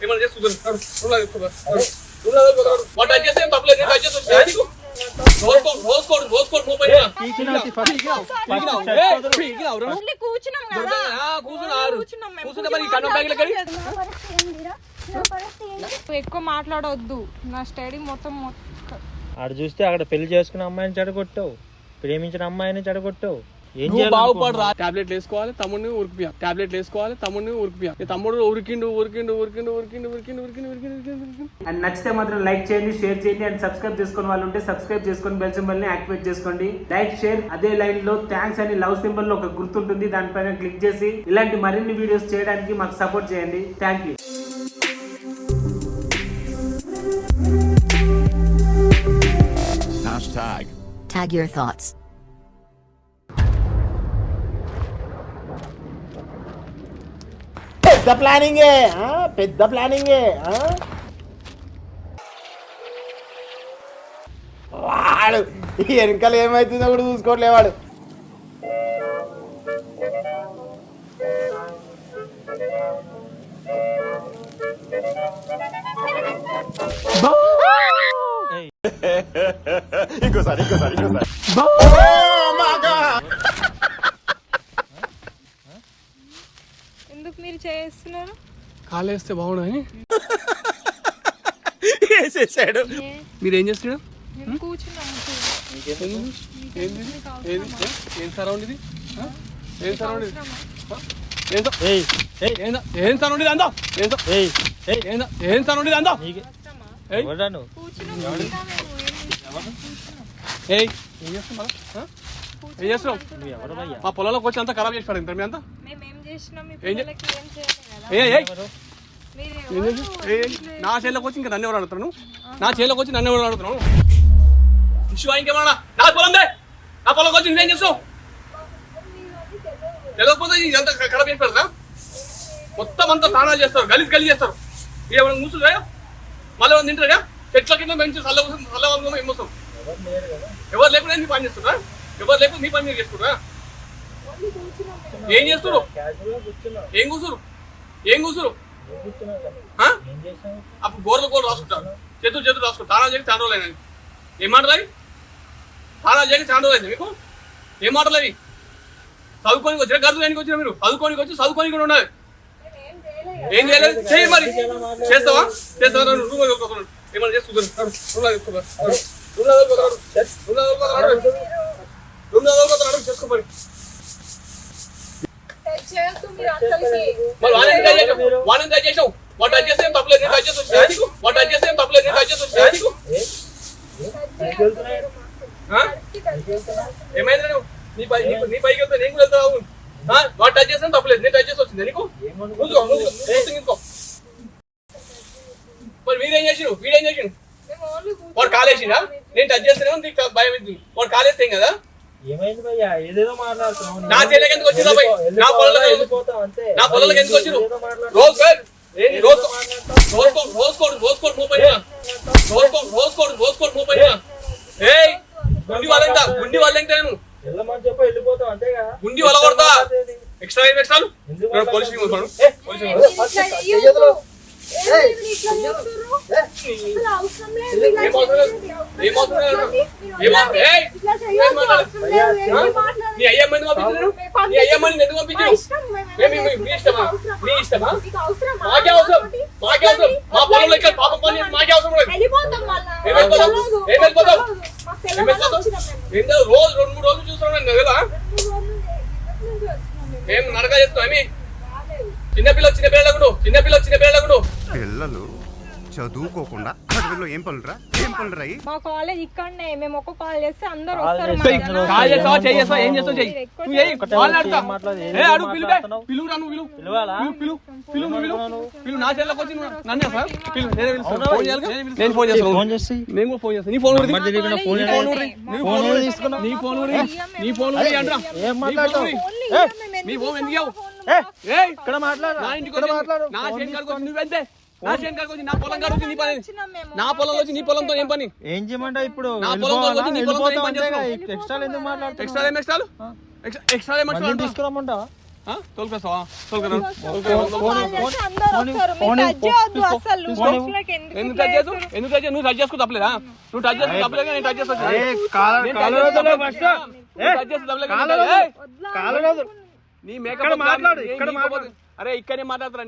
ఏమన్నా చేస్తే తప్పలేదు. ఎక్కువ మాట్లాడవద్దు. నా స్టడీ మొత్తం ఆడ చూస్తే అక్కడ పెళ్లి చేసుకున్న అమ్మాయిని చెడగొట్టావు, ప్రేమించిన అమ్మాయిని చెడగొట్టావు. ఏం బాగుపడరా? టాబ్లెట్లు వేసుకోవాలి, తమ్ముడిని ఉరికిపియా. టాబ్లెట్లు వేసుకోవాలి, తమ్ముడిని ఉరికిపియా. తమ్ముడు ఉరికిండు. అండ్ నచ్చితే మాత్రం లైక్ చేయండి, షేర్ చేయండి అండ్ సబ్స్క్రైబ్ చేసుకుని వాళ్ళు ఉంటే సబ్స్క్రైబ్ చేసుకొని బెల్ సింబల్ ని యాక్టివేట్ చేసుకోండి. లైక్, షేర్, అదే లైన్ లో థ్యాంక్స్ అని లవ్ సింబల్ లో ఒక గుర్తుంటుంది, దానిపైన క్లిక్ చేసి ఇలాంటి మరిన్ని వీడియోస్ చేయడానికి మాకు సపోర్ట్ చేయండి. Thank you. Tag your thoughts. పెద్ద ప్లానింగే, పెద్ద ప్లానింగే. వాడు వెనకాల ఏమైతుందో కూడా చూసుకోవట్లే వాడు. ఇంకోసారి ఎందుకు మీరు చేస్తున్నారు? కాలేస్తే బాగుండని వేసేసాడు. మీరేం చేస్తున్నాడు? కూర్చున్నాము. ఏం సరౌండ్ ఇది? ఏం సరౌండ్ ఇది? ఏం సరౌండ్ ఇది? అందా ఏం సరౌండ్ ఇది? అందా మా పొలంలోకి వచ్చి అంతా ఖరాబ్ చేసి పడింది. మీ అంతా నా చేతిలోకి వచ్చి ఇంకా నన్ను ఎవరు అడుగుతాను? నా చేతిలోకి వచ్చి నన్ను ఎవరు అడుగుతున్నాను? ఇంకేమన్నా నా పొలందే, నా పొలంకి వచ్చి నువ్వేం చేస్తావు? తెలియకపోతే ఇదంతా ఖరాబ్ చేసి పెడతా. మొత్తం అంతా స్నానాలు చేస్తారు, గలీజ్ చేస్తారు. ఏమైనా మూసులుగా మళ్ళీ ఏమైనా తింటారుగా? చెట్ల కింద పెంచి చల్లగా ఏం మోసం. ఎవరు లేకుండా మీ పని చేస్తున్నా? ఎవరు లేకుండా మీ పని మీరు చేసుకుంటారా? ఏం చేస్తారు? ఏం కూసురు? అప్పుడు గోర్లు రాసుకుంటారు, చేతులు రాసుకుంటారు. తానా చేయక చాలా రోజులు అయినా. ఏం మాటలు అవి? తానా చేయక చాలా రోజులు అయింది మీకు. ఏం మాటలు అవి? చదువుకోనికి వచ్చినా, గర్భం దేనికి వచ్చినా? మీరు చదువుకోనికి కూడా ఉండాలి. ఏం చేయలేదు? చేయి మరి. చేస్తావా? ఏమన్నా చేసుకుంటారు? చేసుకోమని వాడిని ట్రై చేసావు. వాడు టచ్ చేస్తే ఏం తప్పలేదు, నేను టచ్ చేసి వచ్చా. వాడు టచ్ చేస్తే ఏం తప్పలేదు, నేను టచ్ చేసి వచ్చా. ఏమైంది? నీ పైకి వెళ్తా నేను కూడా వెళ్తావు. వాడు టచ్ చేస్తే తప్పలేదు, నేను టచ్ చేసి వచ్చింది నీకు. మరి వీడేం చేసిండు? వాడు కాలేసిందా? నేను టచ్ చేస్తేనే నీకు భయం అవుతుంది. వాడు కాలేస్తే ఏం కదా? ఏమైంది భయ్యా? ఏదేదో మాట్లాడుతున్నావు. నా చేతికి ఎందుకు వచ్చిందా? నా పొలంలోకి ఎందుకు వచ్చిండు? రోజుకోడు గుండి వాళ్ళంటే నేను వెళ్ళమని చెప్పి వెళ్ళిపోతావు అంతేగా. గుండి వాళ్ళ కొడతా. ఎక్స్ట్రా పోలీసు నీ అయ్యమ్మని పంపించారు. నీ అయ్యమ్మని ఎందుకు పంపించారు? మీ ఇష్టమా? మాకే అవసరం. మా పొలంలో ఇక్కడ పాపం పని చేసి మాకే అవసరం లేదు. రోజు 2-3 రోజులు చూస్తున్నాను కదా. ఏం నడక చేస్తున్నావు? చిన్నపిల్లలు పిల్లలు చదువుకోకుండా అడవిలో ఏం పనులురా? మా కాలేజ్ ఇక్కడనే. మేము ఒక్క కాల్ చేస్తే అందరూ వస్తారు. ఏం చేస్తావు? నా చేతిలోకి వచ్చి నన్ను నేను ఫోన్ చేస్తాను. నీ ఫోన్ ఇక్కడ మాట్లాడు. నా చేను వచ్చి నా పొలం కాడ వచ్చి నీ పని. నా పొలంలో వచ్చి నీ పొలంతో ఏం పని? ఏం చేయమంటావు ఇప్పుడు? నా పొలంలో వచ్చి నీ పొలంతో ఏం పని చేస్తావు? ఎక్స్ట్రా ఎందుకు మాట్లాడుతావు? ఎక్స్ట్రా ఏం తీసుకురమ్మంటావా? తోలుకొస్తావా? తోలుకురా. ఎందుకు టచ్ చేసు? ఎందుకు టచ్ చేసు? నువ్వు టచ్ చేసుకో తప్పలేదా? నువ్వు టచ్ చేసుకో తప్పలేదా? నేను టచ్ చేస్తా. నీ మేకప్ మాట్లాడు. అరే ఇక్కడనే మాట్లాడతా,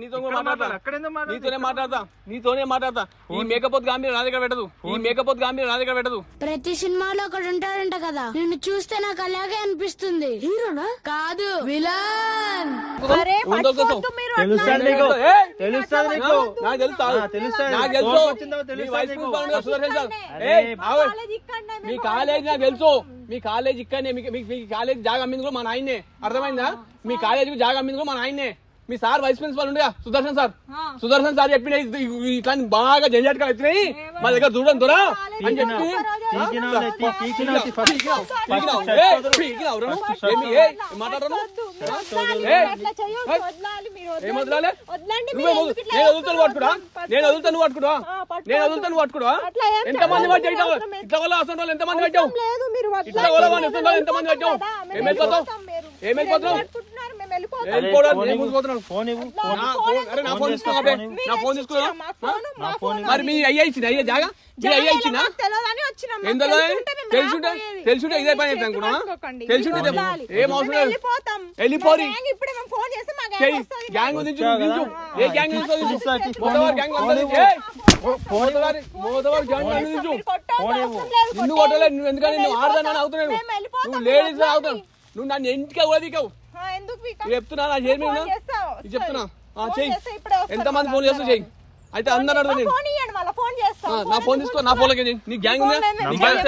నీతోనే మాట్లాడతా. ఈ మేకపోతు గాంభీర్యం నా దగ్గర పెట్టదు. ప్రతి సినిమాలో ఒకడు ఉంటాడంట కదా, నిన్ను చూస్తే నాకు అలాగే అనిపిస్తుంది. హీరోనా కాదు, విలన్. మీ కాలేజ్ నాకు తెలుసు. మీ కాలేజ్ ఇక్కడనే. మీ కాలేజ్ జాగా అమ్మింది కూడా మా నాయన్నే. అర్థమైందా? మీ కాలేజీకి జాగా అమ్మింది కూడా మా నాయన్నే. మీ సార్ వైస్ ప్రిన్సిపల్ ఉండగా సుదర్శన్ సార్ చెప్పిన ఇట్లా బాగా జంజాటకాలు వచ్చినాయి మా దగ్గర చూడడం దొరా అని చెప్పి మాట్లాడను. ఏం వదలాలి? నేను వదులుతాను పట్టుకుడా. ఎంతమంది పట్టావు ఇట్లా వల్ల అసలు వాళ్ళు ఎంతమంది పట్టావు? ఇట్లా వల్ల వాళ్ళు ఎంతమంది పట్టావు? ఏమైపోతావు? మరి మీ అయ్యా ఇచ్చిన అయ్యా జాగా అయ్యా ఇచ్చిన తెలుసుంటే ఇదే పని అవుతుంది అనుకున్నా. తెలుసుంటే ఏం అవసరం లేదు. వెళ్ళిపోరి గ్యాంగ్ దించు. ఏ గ్యాంగ్ మోదవారి గ్యాంగ్ నిన్ను కొట్టలేదు. నువ్వు ఎందుకని నువ్వు ఆడదానని అవుతున్నావు. నువ్వు లేడీస్ అవుతావు. నువ్వు నన్ను ఇంటికే కూడా దిగావు. చెప్తున్నా నా చేయి మీద చెప్తున్నా. చెయ్యి. ఎంతమంది ఫోన్ చేస్తా చెయ్యి. అయితే అందరు అడుగు. నా ఫోన్ తీసుకో. నా ఫోన్ లోకి నీ గ్యాంగ్ ఉందా? నీ గ్యాంగ్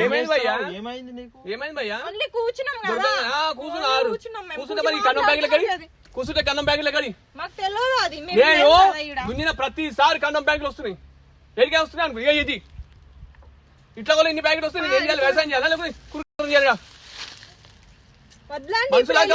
ఏమైంది భయ్యా? కూర్చుంటే మరి కన్నం బ్యాగులు ఎక్కడి? కూర్చుంటే కన్నం బ్యాగులు ఎక్కడి? నేను దున్నిన ప్రతిసారి కన్నం బ్యాగులు వస్తున్నాయి. ఏడికే వస్తున్నాయి అనుకో. ఇది ఇట్లా కూడా ఇన్ని ప్యాకెట్ వస్తే నేను ఏం చేయాలి? వ్యవసాయం చేయాలి లేకపోతే కురుకులు చేయాలి? మనుషులా కాదు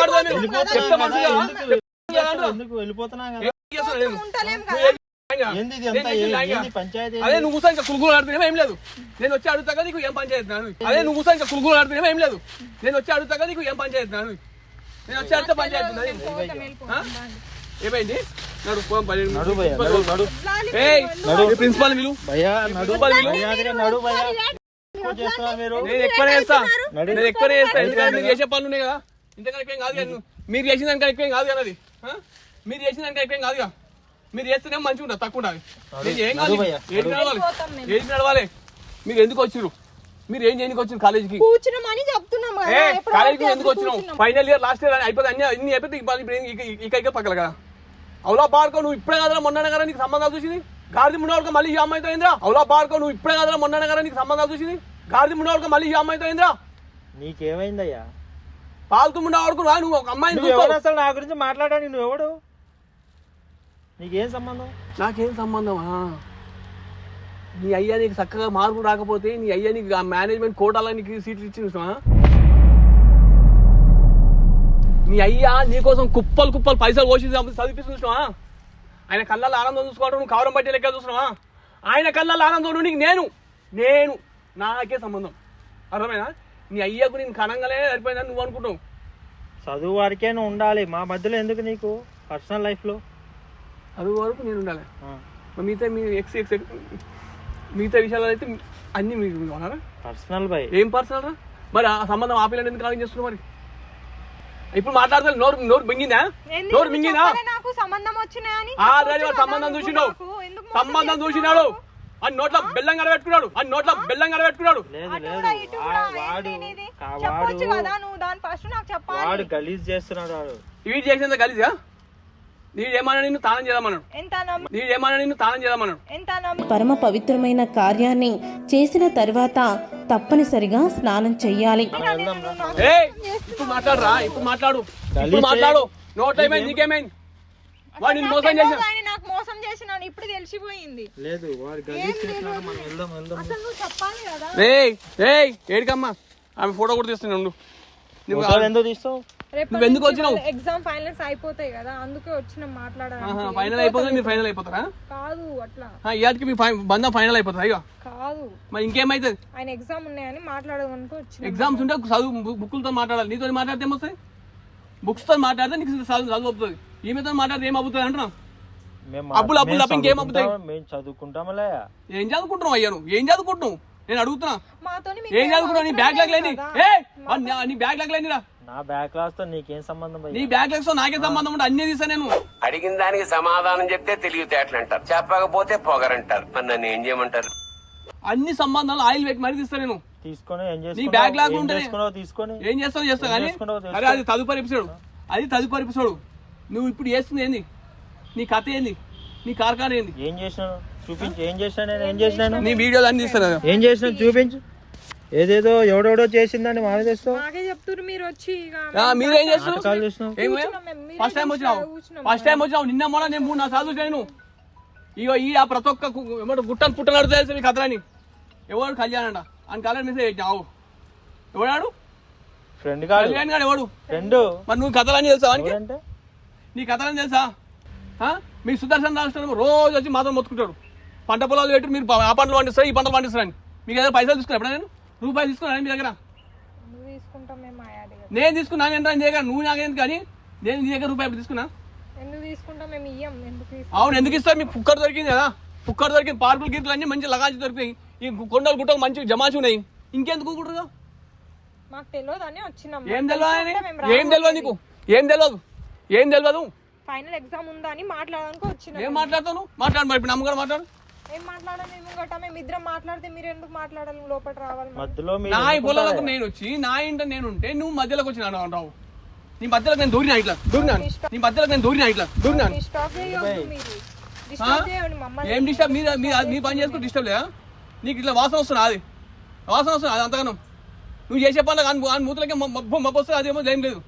అదే నువ్వు కూర్చొని ఇంకా కులుగులు ఆడుతున్నామో ఏం లేదు. నేను వచ్చి అడుగుతా నీకు ఏం పని చేస్తున్నాను. అదే నువ్వు కూర్చొని ఇంకా కులుగులు ఆడుతున్నామో ఏం లేదు. నేను వచ్చి అడుగుతా నీకు ఏం పని చేస్తున్నాను. నేను వచ్చి అడిగితే పని చేస్తున్నా. ఏమైంది? ప్రిన్సిపల్ విలు. నేను ఎక్కువనే చేస్తా. ఎందుకంటే మీరు చేసే పనులు ఉన్నాయి కదా. ఇంతకన్నా ఎక్కువేం కాదు కదా. మీరు చేసిన దానికన్నా ఎక్కువేం కాదు కదా. అది మీరు చేసిన దానికన్నా ఎక్కువేం కాదు కదా. మీరు చేస్తేనే మంచిగా ఉంటుంది, తక్కువ ఉండాలి. ఏం కాదు. ఏది నడవాలి? మీరు ఎందుకు వచ్చిర్రు? మీరు ఏం చేయడానికి వచ్చిన కాలేజీకి? కాలేజీకి ఎందుకు వచ్చినావు? ఫైనల్ ఇయర్ లాస్ట్ ఇయర్ అయిపోతే అన్ని అయిపోతే ఇక పక్కల కదా. అవులా పార్కో నువ్వు ఇప్పుడే కదా మొన్న కదా నీకు సంబంధాలు చూసింది. గాడిది ముండవరకు మళ్ళీ ఈ అమ్మాయితో అయిందిరా. అవులా పార్కో నువ్వు ఇప్పుడే కదా మొన్న కదా నీకు సంబంధాలు చూసింది. గాడిది ముండవరకు మళ్ళీ ఈ అమ్మాయితో అయిందిరా. నీకేమైందయ్యా? పాల్తు ముండవరకు రా. నువ్వు ఒక అమ్మాయిని అసలు నా గురించి మాట్లాడాలి. నువ్వు ఎవడు? నీకేం సంబంధం? నాకేం సంబంధమా? నీ అయ్యా నీకు చక్కగా మార్కులు రాకపోతే నీ అయ్యా నీకు మేనేజ్మెంట్ కోటాలో నీకు సీట్లు ఇచ్చి చూసినా? నీ అయ్యా నీకోసం కుప్పలు పైసలు పోసి చదివిస్తూ చూసినావా? ఆయన కళ్ళల్లో ఆనందం చూసుకోవడం నువ్వు కవరం పట్టే లెక్క చూసినావా? ఆయన కళ్ళల్లో ఆనందం నీకు నేను నాకే సంబంధం. అర్థమైనా? నీ అయ్యకు నేను కనంగానే సరిపోయిందని నువ్వు అనుకుంటావు. చదువు వరకే నువ్వు ఉండాలి. మా మధ్యలో ఎందుకు నీకు పర్సనల్ లైఫ్ లో? చదువు వరకు నేను ఉండాలి. మిగతా మీ మిగతా విషయాలు అయితే అన్ని మీకు పర్సనల్ బై. ఏం పర్సనల్ రా? మరి ఆ సంబంధం ఆపిల్లని ఎందుకు ఆలోచన చేస్తున్నావు? మరి ఇప్పుడు మాట్లాడతా. నోరు మింగిందా? సంబంధం చూసినాడు అని నోట్ల బెల్లం కడబెట్టుకున్నాడు. వాడు గలీజ్ చేస్తున్నాడు. ఇవి చేసినంత గలీజా? నీడేమన్నా నిన్ను తానం చేద్దామన్నాడు. పరమ పవిత్రమైన కార్యాన్ని చేసిన తర్వాత తప్పనిసరిగా స్నానం చెయ్యాలి. ఇప్పుడు మాట్లాడు. నోట్ అయిపోయింది. నీకేమైంది? వాడు నిన్ను మోసం చేసిన. నాకు మోసం చేసినాను ఇప్పుడు తెలిసిపోయింది. లేదు వాడు గలీజ్ చేస్తున్నాడు. మనం వెళ్దాం. అసలు నువ్వు చెప్పాలి కదా. ఏడికమ్మా ఆమె ఫోటో కూడా తీస్తున్నాడు. ఫోటోలు ఎందుకు తీస్తావు? నువ్వు ఎందుకు వచ్చినావు? ఎగ్జామ్ ఫైనల్స్ అయిపోతాయి కదా, అందుకే వచ్చిన మాట్లాడాలి. ఫైనల్ అయిపోతుంది, మీరు ఫైనల్ అయిపోతారా? కాదు అట్లా, ఇవాటికి మీ బంధం ఫైనల్ అయిపోతుంది. ఇక కాదు, మరి ఇంకేమైతుంది? ఆయన ఎగ్జామ్ ఉన్నాయని మాట్లాడడానికి వచ్చిన. ఎగ్జామ్స్ ఉంటే చదువు బుక్కులతో మాట్లాడాలి. నీతో మాట్లాడితే ఏమొస్తాయి? బుక్స్ తో మాట్లాడితే నీకు చదువు అవుతుంది. ఈమెతో మాట్లాడితే ఏం అవుతుంది అంటున్నా? అప్పులు తప్ప ఇంకేం అవుతాయి? మేము చదువుకుంటామలే. ఏం చదువుకుంటున్నావు అయ్యా? నువ్వు ఏం చదువుకుంటున్నావు? నేను అడుగుతున్నా, మాతోని ఏం చదువుకుంటున్నావు? నీ బ్యాగ్ లాగ్ లేని నీ బ్యాగ్ లాగ్ లేనిరా. నా బ్యాక్ క్లాస్ తో నీకేం సంబంధం? నీ బ్యాగ్ లాగ్స్ తో నాకే సంబంధం ఉంటే అన్నీ తీసా నేను. అడిగిన దానికి సమాధానం చెప్తే తెలివితేటలు అంటారు, చెప్పకపోతే పొగరంటారు. మరి నన్ను ఏం చేయమంటారు? అన్ని సంబంధాలు ఆయిల్ పెట్టి మరీ తీస్తా నేను. తీసుకొని ఏం నీ బ్యాగ్ లాగ్ ఉంటే తీసుకొని ఏం చేస్తావు చేస్తా కానీ. అరే అది తదుపరి ఎపిసోడ్, అది తదుపరి ఎపిసోడ్. నువ్వు ఇప్పుడు చేస్తుంది ఏంది? నీ కథ ఏంది? నీ కార్ఖాన ఏంది? ఏం చేసినాను చూపించు. ఏం చేసినా నేను? ఏం చేసినాను? నీ వీడియోలు అన్ని తీస్తాను. ఏం చేసినా చూపించు. ఏదేదో ఎవడెవడో చేసిందని మానే తెస్తావు. మాకే చెప్తున్నారు మీరు వచ్చి. మీరేం చేస్తున్నారు? ఫస్ట్ టైం వచ్చినాం. వచ్చినావు నిన్న మొన్న నేను 3-4 సార్లు చూసాను. ఇగో ఈ ఆ ప్రతి ఒక్క గుట్టలు పుట్టలు తెలుసు మీ కథలని. ఎవడు కళ్యాణ్ అంట అని కళ్యాణ్ మెసేజ్ పెట్టినావు. ఎవడాడు? ఫ్రెండ్ కాదు, కళ్యాణ్ గాడు ఎవడు? ఫ్రెండ్. మరి నువ్వు కథలని తెలుసా? నీ కథలని తెలుసా? మీ సుదర్శన్ రాష్ట్రం రోజు వచ్చి మాత్రం మొత్తుకుంటాడు. పంట పొలాలు పెట్టి మీరు ఆ పంటలు పండిస్తారు, ఈ పంటలు పండిస్తారని. మీకు ఏదైనా పైసలు తీసుకున్నా ఎప్పుడైనా? నేను రూపాయలు తీసుకున్నాను మీ దగ్గర? నేను తీసుకున్నాను ఎంత నీ దగ్గర? నువ్వు నాకేందుకు కానీ నేను నీ దగ్గర రూపాయలు తీసుకున్నా? ఎందుకు తీసుకుంటాం మేము? ఇయ్యం. అవును, ఎందుకు ఇస్తారు? మీకు కుక్కర్ దొరికింది కదా, కుక్కర్ దొరికింది. పార్కులు గిర్కులు అన్ని మంచి లగాచి దొరికినాయి. ఈ కొండలు గుట్టలు మంచి జమాచి ఉన్నాయి. ఇంకెందుకు కూడదు? మాకు తెలియదు అని వచ్చినాం. ఏం తెలియదు? ఏం తెలియదు నీకు? ఏం తెలియదు? ఏం తెలియదు? ఫైనల్ ఎగ్జామ్ ఉందా అని మాట్లాడడానికి వచ్చిన. ఏం మాట్లాడతాను? మాట్లాడు మరి. ఇప్పుడు నమ్మకం మాట్లాడు. ఏం మాట్లాడాలి? మేము ఇద్దరం మాట్లాడితే మీరు ఎందుకు మాట్లాడాలి? లోపల రావాలి. మధ్యలో నా పొలాలకు నేను వచ్చి నా ఇంట నేను ఉంటే నువ్వు మధ్యలోకి వచ్చి అంటావు. నీ మధ్యలోకి నేను దూరినా ఇట్లా దూరినాను. నీ మధ్యలోకి నేను దూరినా ఇట్లా దూరినాను. ఏం డిస్టర్బ్? మీ పని చేసుకుని డిస్టర్బ్ లేదా? నీకు ఇట్లా వాసన వస్తున్నా? అది వాసన వస్తున్నా అది అంతగానం. నువ్వు చేసే పనులు ఆ మూతులకే మబ్బు వస్తుంది. అదేమో ఏం లేదు.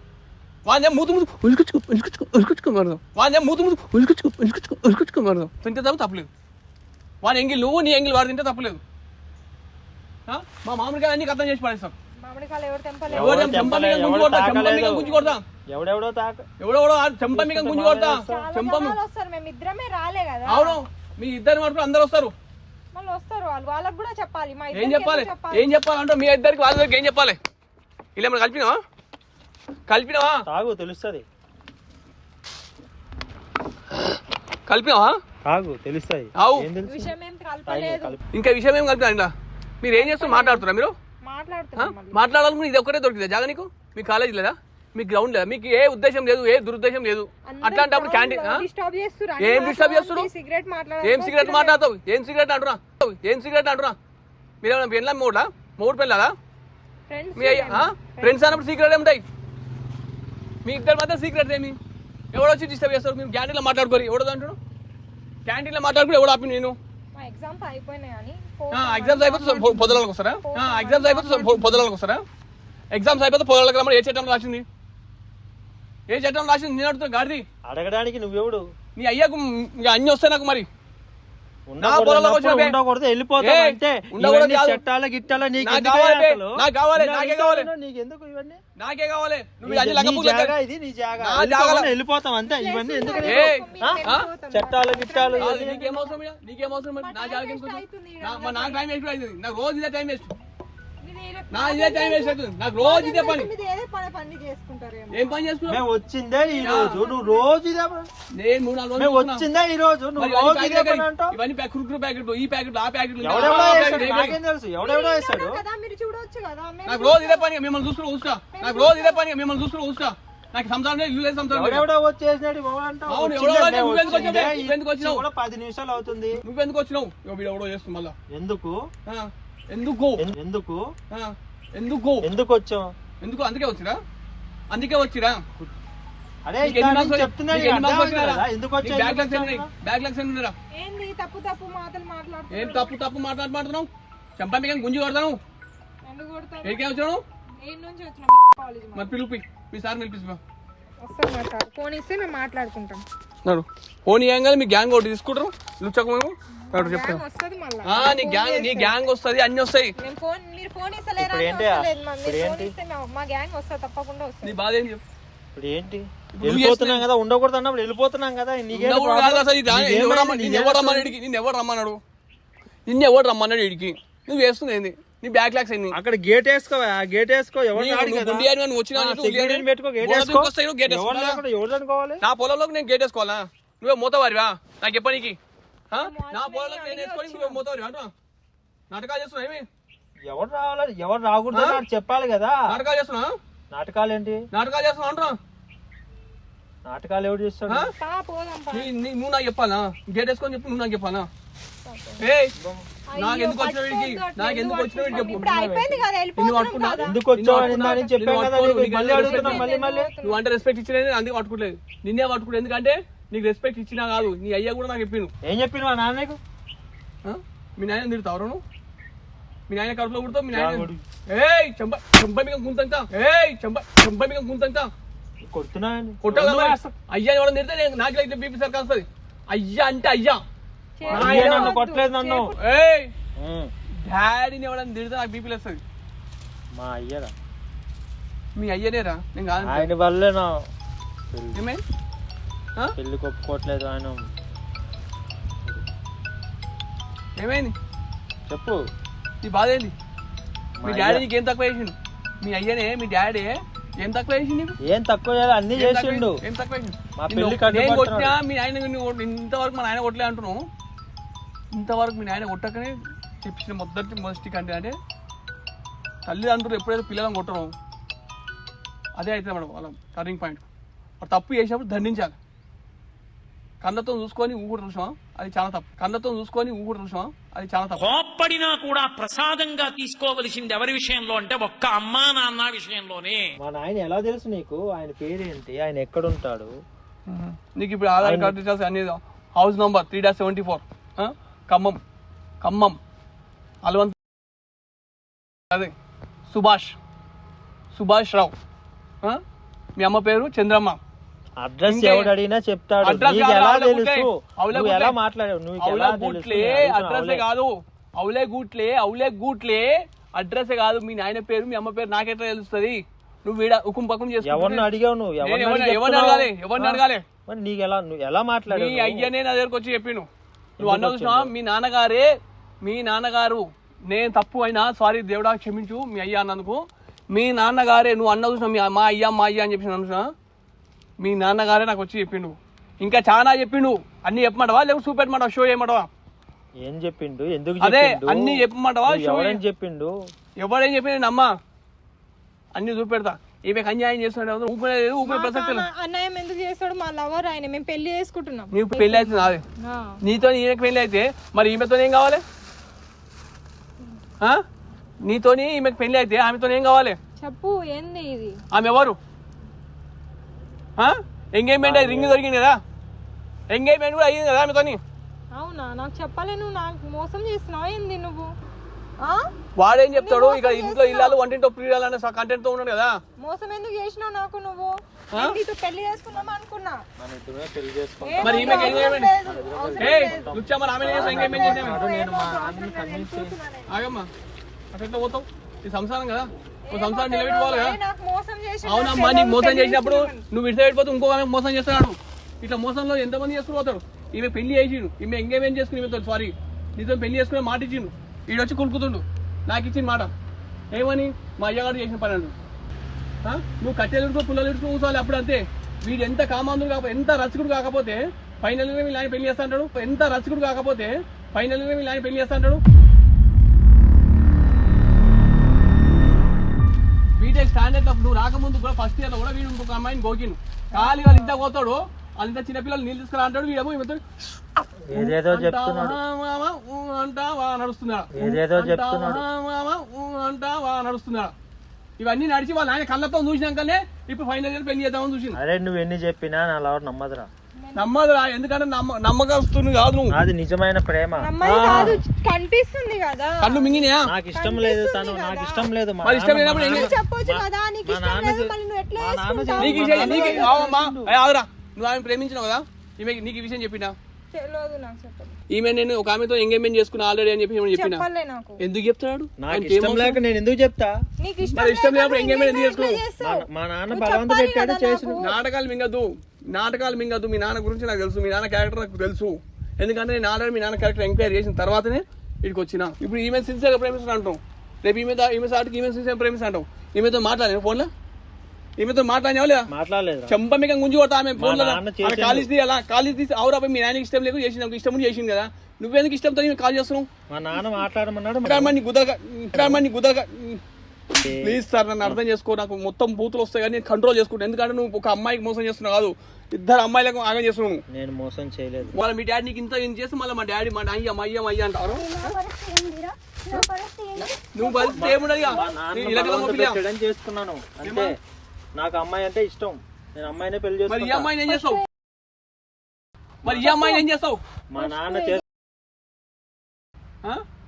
వాళ్ళే మూతు ఉసుకుచ్చుకోమడదాం. వాళ్ళే మూతు ఉసుకుచ్చుకోమడదాం. తింటే తప్ప తప్పలేదు. వాడి ఎంగిల్ నువ్వు, నీ ఎంగిల్ వాడు తింటే తప్పలేదు. మా మామిడికాయ అన్ని కథం చేసి పడేస్తాం. మామిడికాయలు ఎవరు తెంపాలి? ఎవడో చెంప మీద గుంజి కొడతా. ఎవడెవడో చెంప మీద గుంజి కొడతా. చెంప వస్తారు. మేము ఇద్దరమే రాలే కదా. అవును, మీ ఇద్దరు మాత్రం అందరు వస్తారు. మళ్ళీ వస్తారు వాళ్ళు. వాళ్ళకి కూడా చెప్పాలి. ఏం చెప్పాలి? ఏం చెప్పాలంటే మీ ఇద్దరికి వాళ్ళ దగ్గరికి ఏం చెప్పాలి? ఇలా ఏమైనా కలిపినావా? తాగు తెలుస్తుంది. తాగు తెలుస్తుంది. ఇంకా విషయం ఏం కలిపినా? ఇలా మీరు ఏం చేస్తారు? మాట్లాడుతున్నా? మీరు మాట్లాడాలనుకుని ఇది ఒక్కటే దొరికిందా జాగా నీకు? మీ కాలేజ్ లేదా? మీ గ్రౌండ్ లేదా? మీకు ఏ ఉద్దేశం లేదు, ఏ దురుద్దేశం లేదు. అట్లాంటప్పుడు క్యాంటీన్ ఏం డిస్టర్బ్ చేస్తారు? ఏం సిగరెట్ మాట్లాడతావు? ఏం సిగరెట్ అంటున్నా? ఏం సిగరెట్ అంటున్నా? మీరు ఏమైనా పెళ్ళా? మూడు పెళ్ళాలా? మీ ఫ్రెండ్స్ అన్నప్పుడు సీక్రెట్ ఏముంటాయి? మీ ఇద్దరు మధ్య సీక్రెట్ ఏమి? ఎవడో వచ్చి డిస్టర్బ్ చేస్తారు? మీరు క్యాంటీన్లో మాట్లాడుకోరు. ఎవడో అంటాడు క్యాంటీన్లో మాట్లాడుకుని ఎవడు ఆపి? నేను ఎగ్జామ్స్ అయిపోతే పొదలకు వస్తారా? ఎగ్జామ్స్ అయిపోతే పొదలకు రమ్మని ఏ చట్టంలో రాసింది? నేను అడుగుతున్నా గాడిది. అడగడానికి నువ్వెవడు? నీ అయ్యాకు అన్ని వస్తాయి నాకు. మరి చట్టాల గిట్టాల నాకే కావాలి. వెళ్ళిపోతాం అంతే. ఇవన్నీ ఎందుకు? చట్టాల గిట్టాలు నీకేమవసరం? నా నాకు టైం వేస్ట్ అవుతుంది. నాకు రోజు ఇదే టైం వేస్ట్. ఇదే టైం వేస్ట్ అవుతుంది నాకు రోజు. ఇదే పని. ఏం పని చేసుకున్నా? మేము వచ్చిందే ఈ రోజు. నువ్వు రోజు నేను 3-4 రోజులు వచ్చిందే ఈ రోజు. ఇవన్నీ కురుకురు ప్యాకెట్లు, ఈ ప్యాకెట్లు, ఆ ప్యాకెట్లు. తెలుసు ఎవడెవడో వేస్తాడు. నాకు రోజు ఇదే పని. మిమ్మల్ని చూసుకుని ఊసుకా. నాకు రోజు ఇదే పని. మిమ్మల్ని చూసుకుని ఊసుకా. నాకు సంసారం ఇల్లు లేదు. సంసారం 10 నిమిషాలు అవుతుంది. నువ్వెందుకు వచ్చినావు? ఎవడో చేస్తుంది మళ్ళా. ఎందుకు ఎందుకు ఎందుకు ఎందుకు ఎందుకు వచ్చావు? ఎందుకు? అందుకే వచ్చిరా? అదే చెప్తున్నా. ఏం తప్పు మాట్లాడుతున్నావు? చెంప మీకు గుంజి కొడతాను. ఎక్కడికి వచ్చాను? మరి పిలుపు మీ సార్ పిలిపిస్తా. ఫోన్ ఇస్తే మేము మాట్లాడుకుంటాం. ఫోన్ ఇవ్వగానే మీ గ్యాంగ్ ఒకటి తీసుకుంటారు. లుచ్చకు మేము చెప్తాను. నీ గ్యాంగ్ వస్తుంది, అన్ని వస్తాయి. ఫోన్ ఇస్తలేరా ఇప్పుడు ఏంటి? ఇప్పుడు ఏంటి? మా గ్యాంగ్ వస్తా తప్పకుండా నీ వస్తుంది. బాధ ఏం చెప్పు. ఇప్పుడు ఏంటి వెళ్ళిపోతున్నాం కదా, ఉండకూడదు అన్నప్పుడు వెళ్ళిపోతున్నాం కదా. ఉండకూడదు కాదు అసలు ఇది నిన్ను ఎవరు రమ్మన్నాడు ఇడికి? నిన్ను ఎవరు రమ్మన్నాడు? నిన్ను ఎవరు రమ్మన్నాడు ఇడికి? నువ్వు వేస్తుంది ఏంది? నీ బ్యాక్ లాక్స్ ఏంది? అక్కడ గేట్ వేసుకో, గేట్ వేసుకో. ఎవరు అనుకోవాలి? నా పొలంలోకి నేను గేట్ వేసుకోవాలా? నువ్వే మూతవారివా? నాకు చెప్పనీకి నా పొలంలోకి నేను వేసుకొని నువ్వే మూతవారివా అంటా? నాటకాలు చేస్తున్నావు ఏమి? ఎవరు రావాలి, ఎవరు రాకూడదు అని చెప్పాలి కదా. నాటకాలు చేస్తున్నా? నాటకాలు ఏంటి? నాటకాలు చేస్తున్నావు అంటా? నాటకాలు ఎవరు చేస్తాడు? నువ్వు నాకు చెప్పాలా? గేట్ వేసుకొని చెప్పు. నువ్వు నాకు చెప్పాలా? నాకు ఎందుకు వచ్చిన వీడికి? నాకు ఎందుకు వచ్చిన వీడికి చెప్పు. ఎందుకు వచ్చావు చెప్పాను కదా. మళ్ళీ అడుగుతున్నా, మళ్ళీ మళ్ళీ నువ్వు అంటే రెస్పెక్ట్ ఇచ్చినా అందుకే పట్టుకోలేదు. నిన్నే పట్టుకోలేదు. ఎందుకంటే నీకు రెస్పెక్ట్ ఇచ్చినా కాదు, నీ అయ్యా కూడా నాకు చెప్పిండు. ఏం చెప్పిండు మా నాన్నకు? మీ నాయన తిడతావు నువ్వు? మీ నాయన కడుపులో కుడతావు. మీ నాయన గుంతంతా కొడుతున్నా కొట్టాలి. అయ్యా ఎవరైనా తిడితే నాకు బీపీ సర్కా వస్తుంది. అయ్యా అంటే అయ్యా కొట్టలేదు నన్ను. డాడీని ఎవరైనా తిడితే నాకు బీపీ వస్తుంది. మా అయ్యరా? మీ అయ్యనేరా? నేను కాదు. ఆయన వల్లే నా ఏమైంది? పెళ్లి కొప్పుకోవట్లేదు ఆయన. ఏమైంది చెప్పు. నీ బాధ ఏంది? మీ డాడీ నీకు ఏం తక్కువ చేసిండు? మీ అయ్యనే మీ డాడీ ఏం తక్కువ చేసిండు? ఏం తక్కువ చేయాలి, అన్ని చేసిండు. ఏం తక్కువ చేసిండు? మా పెళ్లి నేను కొట్టినా మీ నాయన ఇంతవరకు మా నాయన కొట్టలే అంటున్నావు. ఇంతవరకు మీ నాయన కొట్టకనే చెప్పించిన మొదటి కంటే అంటే తల్లిదండ్రులు ఎప్పుడైతే పిల్లలను కొట్టడం అదే అవుతుంది మేడం వాళ్ళ టర్నింగ్ పాయింట్. తప్పు చేసినప్పుడు దండించాలి. కళ్ళతో చూసుకొని ఊగుడు చూసాం, అది చాలా తప్పు. కళ్ళతో చూసుకొని ఊగుడు చూసాం, అది చాలా తప్పు. కోప్పడినా కూడా ప్రసాదంగా తీసుకోవలసింది ఎవరి విషయంలో అంటే ఒక్క అమ్మా నాన్న విషయంలోనే. మా నాయన ఎలా తెలుసు నీకు? ఆయన పేరేంటి, ఆయన ఎక్కడుంటాడు? నీకు ఇప్పుడు ఆధార్ కార్డు డీటెయిల్స్ అన్ని హౌస్ నంబర్ 3-74 ఖమ్మం అలవంత అదే సుభాష్ రావు. మీ అమ్మ పేరు చంద్రమ్మ. అడ్రస్ ఎవడు అడిగినా చెప్తాడు. ఎలా తెలుసు? ఎలా మాట్లాడావు? అడ్రస్ కాదు, అవులే గూట్లే అడ్రస్ కాదు. మీ నాయన పేరు మీ అమ్మ పేరు నాకెట్లా తెలుస్తుంది? నువ్వు వీడ ఉకుం పక్కం చేసి ఎవరిని అడిగావు? నువ్వు ఎవరిని అడగాలి? నీకు ఎలా, నువ్వు ఎలా మాట్లాడావు? మీ అయ్యనే నా దగ్గరకు వచ్చి చెప్పిండు. నువ్వు అన్న చూసినా మీ నాన్నగారు నేను తప్పు అయినా సారీ దేవుడా క్షమించు మీ అయ్యా అన్నందుకు. మీ నాన్నగారే నువ్వు అన్న చూసినా మా అయ్యా అని చెప్పి చూసినా మీ నాన్నగారే నాకు వచ్చి చెప్పిండు. ఇంకా చాలా చెప్పిండు. అన్ని చెప్పమంటావా లేకపోతే చూపెట్టమంటావా? షో చేయమంటావా? ఏం చెప్పిండు? ఎందుకు? అదే అన్ని చెప్పమంటావా? షో చెప్పిండు. ఎవడేం చెప్పిండు? అమ్మా అన్ని చూపెడతా. ఈమె అన్యాయం చేస్తున్నాడు. ఊపిరి ప్రసక్తి అన్యాయం ఎందుకు చేస్తాడు? మా లవర్ ఆయన, మేము పెళ్లి చేసుకుంటున్నాం. నీకు పెళ్లి అయితే నాదే, నీతో ఈయనకి పెళ్లి అయితే మరి ఈమెతో ఏం కావాలి? నీతోని ఈమెకి పెళ్లి అయితే ఆమెతో ఏం కావాలి చెప్పు? ఏంది ఇది? ఆమె ఎవరు? ఎంగేజ్మెంట్ రింగ్ దొరికింది కదా, ఎంగేజ్మెంట్ కూడా అయ్యింది కదా ఆమెతోని. అవునా? నాకు చెప్పాలి. నువ్వు నాకు మోసం చేస్తున్నావు ఏంది నువ్వు? వాడేం చెప్తాడు? ఇక ఇంట్లో ఇల్లాలు వంటింటో ప్రియాలనే కంటెంట్ తో ఉన్నాడు కదా. మోసం ఎందుకు చేసినావు నాకు? నువ్వు నీతో పెళ్లి చేసుకున్నాం అనుకున్నా. మరి ఈమెకి ఎంగేజ్మెంట్ మరి ఆమె ఎంగేజ్మెంట్ ఆగమ్మా అట్లా పోతావు? ఈ సంసారం కదా, సంసారం నిలబెట్టుకోవాలి కదా. అవునమ్మా, నీకు మోసం చేసినప్పుడు నువ్వు ఇట్లా పెట్టిపోతే ఇంకో ఆమె మోసం చేస్తున్నాడు. ఇట్లా మోసంలో ఎంతమంది చేసుకుని పోతాడు. ఈమె పెళ్లి చేసిండు, ఈమె ఎంగేజ్మెంట్ చేసుకుని ఈమెతో సారీ నీతో పెళ్లి చేసుకునే మాట ఇచ్చిండు. ఈడొచ్చి కులుకుతుండు. నాకు ఇచ్చిన మాట ఏమని? మా అయ్యగారు చేసిన పని అంటు. నువ్వు కట్టెలు ఇడుకో పుల్లలు ఇడుకో కూర్చోవాలి. అప్పుడు అంతే. వీడు ఎంత కామాంధుడు కాకపోతే, ఎంత రసికుడు కాకపోతే ఫైనల్ వీళ్ళు ఆయన పెళ్లి చేస్తా అంటాడు. ఎంత రసికుడు కాకపోతే ఫైనల్ వీళ్ళు ఆయన పెళ్లి చేస్తా అంటాడు. బీటెక్ స్టాండర్డ్ నువ్వు రాకముందు కూడా ఫస్ట్ ఇయర్ లో కూడా వీడు ఇంకొక అమ్మాయిని గోకిను. ఖాళీ వాళ్ళు ఇంత పోతాడు, వాళ్ళంత చిన్నపిల్లలు నీళ్ళు తీసుకురా అంటాడు. వీడేమో ఈమెతో ఏదేదో చెప్తున్నాడు. అంటావా నడుస్తున్నాడు, అంటావా నడుస్తున్నాడు. ఇవన్నీ నడిచి వాళ్ళ ఆయన కళ్ళతో చూసినాకనే ఇప్పుడు ఫైనల్ ఇయర్ పెళ్లి చేద్దామని చూసింది. అరే నువ్వు ఎన్ని చెప్పినా నా లవర్ నమ్మదురా. ఎందుకంటే నమ్మకస్తుంది కాదు. నువ్వు అది నిజమైన ప్రేమ. కనిపిస్తుంది కదా. కళ్ళు మింగినా? నాకు ఇష్టం లేదు తను, నాకు ఇష్టం లేదు. ఇష్టం లేనప్పుడు చెప్పొచ్చు కదా. నీకు ఇష్టం లేదు, మళ్ళీ నువ్వు ఎట్లా నువ్వు ఆయన ప్రేమించినావు కదా. నీకు ఈ విషయం చెప్పినా? తెలియదు నాకు చెప్పదు. ఈమె నేను ఒక ఆమెతో ఎంగేజ్మెంట్ చేసుకున్నా ఆల్రెడీ అని చెప్పి చెప్పిన. చెప్పలే నాకు. ఎందుకు చెప్తున్నాడు? నాకు ఇష్టం లేక నేను ఎందుకు చెప్తా? నీకు మరి ఇష్టం లేనప్పుడు ఎంగేజ్మెంట్ ఎందుకు చేసుకున్నావు? మా నాన్న బలవంత పెట్టాడు చేసిన. నాటకాలు మింగద్దు. మీ నాన్న గురించి నాకు తెలుసు, మీ నాన్న క్యారెక్టర్ నాకు తెలుసు. ఎందుకంటే నేను ఆల్రెడీ మీ నాన్న క్యారెక్టర్ ఎంక్వైరీ చేసిన తర్వాతనే ఇక్కడికి వచ్చిన. ఇప్పుడు ఈమె సిన్సియర్గా ప్రేమిస్తాను అంటాం, రేపు ఈమె సాటికి ఈమె సిన్సియర్ ప్రేమిస్తా అంటాం. ఈమెతో మాట్లాడాను ఫోన్లో, ఈమెతో మాట్లాడినావా లేదా? మాట్లాడలేదు. చెంప మీకు గుంజి కొడతా ఆమె ఫోన్లో. కాలేజ్ తీసి అవురా మీ నాయనకి ఇష్టం లేకు చేసి నాకు ఇష్టం చేసింది కదా, నువ్వెందుకు ఇష్టంతో కాల్ చేస్తున్నావు? మా నాన్న మాట్లాడమన్నాడు. ప్లీజ్ సార్ నన్ను అర్థం చేసుకో. నాకు మొత్తం బూతులు వస్తాయి కానీ నేను కంట్రోల్ చేసుకుంటాను. ఎందుకంటే నువ్వు ఒక అమ్మాయికి మోసం చేస్తున్నావు కాదు, ఇద్దరు అమ్మాయిలకు ఆగం చేస్తున్నావు. నేను మోసం చేయలేదు. వాళ్ళ మీ డాడీ నీకు ఇంత ఏం చేస్తే మళ్ళీ మా డాడీ మా అయ్య అంటారు. నువ్వు పరిస్థితి ఏముండదు చేసుకున్నాను అంటే నాకు అమ్మాయి అంటే ఇష్టం, నేను అమ్మాయినే పెళ్లి చేసుకున్నా. మరి ఈ అమ్మాయిని ఏం చేస్తావు?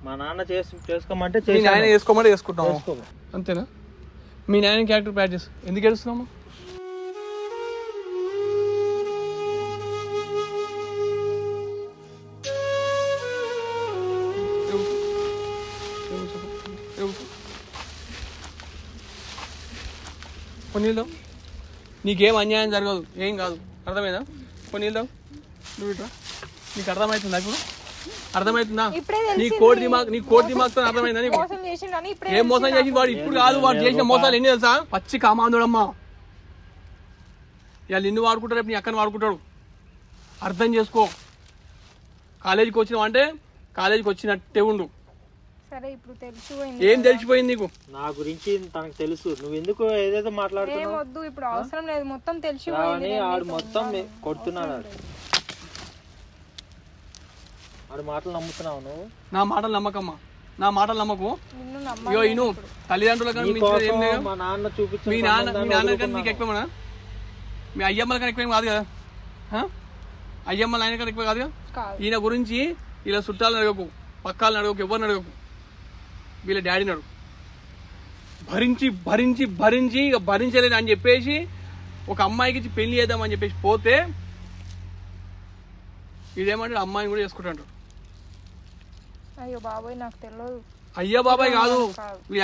మా నాన్న చేసుకోమంటే మీ నాయన చేసుకోమంటే చేసుకుంటావు అంతేనా? మీ నాయన క్యారెక్టర్ ప్రాక్టీస్ ఎందుకు ఏడుస్తున్నాము? కొన్నిళ్ళు నీకేం అన్యాయం జరగదు, ఏం కాదు, అర్థమైందా? కొన్నిళ్ళు నువ్వు ఇట్లా నీకు అర్థమవుతుందా? ఇప్పుడు అర్థమవుతుందా? నీ కోడి దిమాగ్తో అర్థమైందా నీకు? ఏం మోసం చేసి వాడు ఇప్పుడు కాదు, వాడు చేసిన మోసాలు ఎన్ని తెలుసా? పచ్చి కామాందుడమ్మా. ఇవాళ నిన్ను వాడుకుంటారు, రేపు నీ అక్కని వాడుకుంటాడు. అర్థం చేసుకో. కాలేజీకి వచ్చినావు అంటే కాలేజీకి వచ్చినట్టే ఉండు. ఏం తెలిసిపోయింది నీకు? నా గురించి తనకు తెలుసు, నువ్వు ఎందుకు ఏదేదో మాట్లాడుతున్నావు? ఇప్పుడు అవసరం లేదు, మొత్తం తెలిసిపోయింది. ఆడు మొత్తం కొడుతున్నాడు. ఆడు మాటలు నమ్ముతున్నావు నువ్వు? నా మాటలు నమ్మకమ్మా, నా మాటలు నమ్మకు. ఇగో ఇను తల్లిదండ్రుల మా నాన్న చూపించు. మీ నాన్న కన్నా నీకు ఎక్కువ, మీ అయ్యమ్మల కన్నా ఎక్కువ కాదు కదా, అయ్యమ్మల ఆయన కన్నా ఎక్కువ కాదు కదా. ఈయన గురించి ఇలా చుట్టాలను అడగకు, పక్కాలను అడగకు, ఎవరిని అడగకు, వీళ్ళ డాడీని అడుగు. భరించి భరించి భరించి ఇక భరించలేదు అని చెప్పేసి ఒక అమ్మాయికి ఇచ్చి పెళ్లి చేద్దామని చెప్పేసి పోతే ఇదేమంటే అమ్మాయిని కూడా చేసుకుంటాడు. అయ్యో బాబాయ్ నాకు తెలియదు. అయ్యా బాబాయ్ కాదు,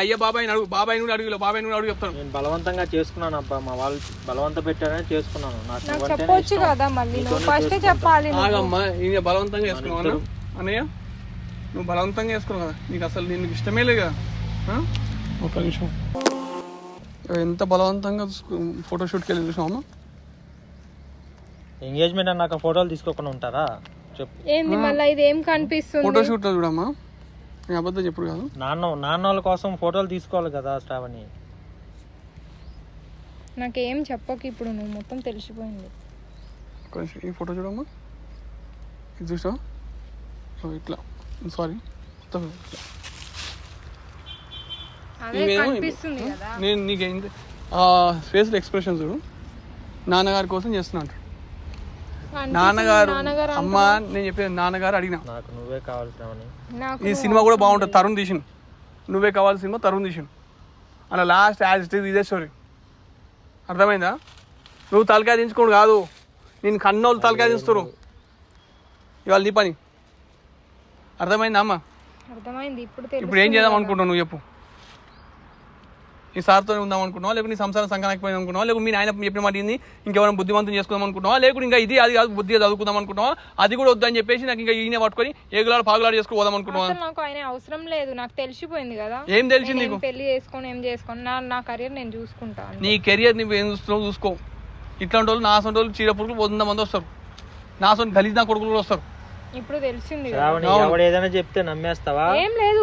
అయ్యా బాబాయ్ అడుగు, బాబాయ్ కూడా అడుగు, బాబాయ్ కూడా అడుగు చెప్తాను. నేను బలవంతంగా చేసుకున్నాను అబ్బా, మా వాళ్ళు బలవంత పెట్టారని చేసుకున్నాను. నాకు చెప్పొచ్చు కదా, మళ్ళీ నువ్వు ఫస్ట్ చెప్పాలి. ఆగమ్మా, ఈయన బలవంతంగా చేసుకున్నావు అన్నయ్య, నువ్వు బలవంతంగా చేసుకున్నావు కదా, నీకు అసలు నీకు ఇష్టమే లేదు కదా. ఒక నిమిషం, ఎంత బలవంతంగా ఫోటోషూట్కి వెళ్ళి చూసామమ్మా. ఎంగేజ్మెంట్ అన్నాక ఫోటోలు తీసుకోకుండా ఉంటారా? చెప్పు. ఏంది మళ్ళీ ఇది ఏం కనిపిస్తుంది? ఫోటోషూట్ లో చూడమ్మా, నేను అబద్ధం చెప్పుడు కాదు. నాన్న వాళ్ళ కోసం ఫోటోలు తీసుకోవాలి కదా శ్రావణి. నాకేం చెప్పకు ఇప్పుడు, నువ్వు మొత్తం తెలిసిపోయింది. ఈ ఫోటో చూడమ్మా, ఇది చూసా ఇట్లా, సారీ నేను నీకేంటి ఫేస్ ఎక్స్ప్రెషన్ చూడు. నాన్నగారి కోసం చేస్తున్నా. నాన్నగారు అమ్మ నేను చెప్పేది నాన్నగారు అడిగినా నాకు నువ్వే కావాల్సిన. ఈ సినిమా కూడా బాగుంటుంది, తరుణ్ తీసిన నువ్వే కావాల్సిన సినిమా తరుణ్ తీసిన. అలా లాస్ట్ యాజ్ ఇట్ ఈజ్ ఇదే స్టోరీ. అర్థమైందా? నువ్వు తలకాయ దించుకోడు కాదు, నేను కన్నోళ్ళు తలకాయ దించుతారు ఇవాళ నీ పని. అర్థమైందా అమ్మ? అర్థమైంది. ఇప్పుడు ఏం చేద్దాం అనుకుంటున్నావు నువ్వు చెప్పు? నీ సార్తో ఉందాం అనుకుంటున్నావా, లేకపోతే నీ సంసారం సంఘానికి అనుకుంటున్నావా, లేకపోతే మీ ఆయన చెప్పిన మాట ఏంది ఇంకెవరైనా బుద్ధిమంతం చేసుకుందాం అనుకుంటున్నావా, లేకపోతే ఇంకా ఇది అది కాదు బుద్ధిగా చదువుకుందాం అనుకుంటున్నావా, అది కూడా వద్దని చెప్పేసి నాకు ఇంకా ఈయన పట్టుకొని ఏగులాడు పాగులాడు చేసుకోదాం అనుకుంటున్నావా? నాకు ఆయన అవసరం లేదు, నాకు తెలిసిపోయింది కదా. ఏం తెలిసింది నీకు? పెళ్లి చేసుకొని ఏం చేసుకొని నా కెరియర్ నేను చూసుకుంటాను. నీ కెరియర్ నువ్వు ఏం చూస్తున్నావు చూసుకో. ఇట్లాంటి వాళ్ళు నా సొంత వాళ్ళు చీడ పురుగులు 100 మంది వస్తారు, నా సొంత గలీజ్ నా కొడుకులు కూడా వస్తారు. ఇప్పుడు తెలిసింది ఎవడు ఏదైనా చెప్తే నమ్మేస్తావా? ఏం లేదు,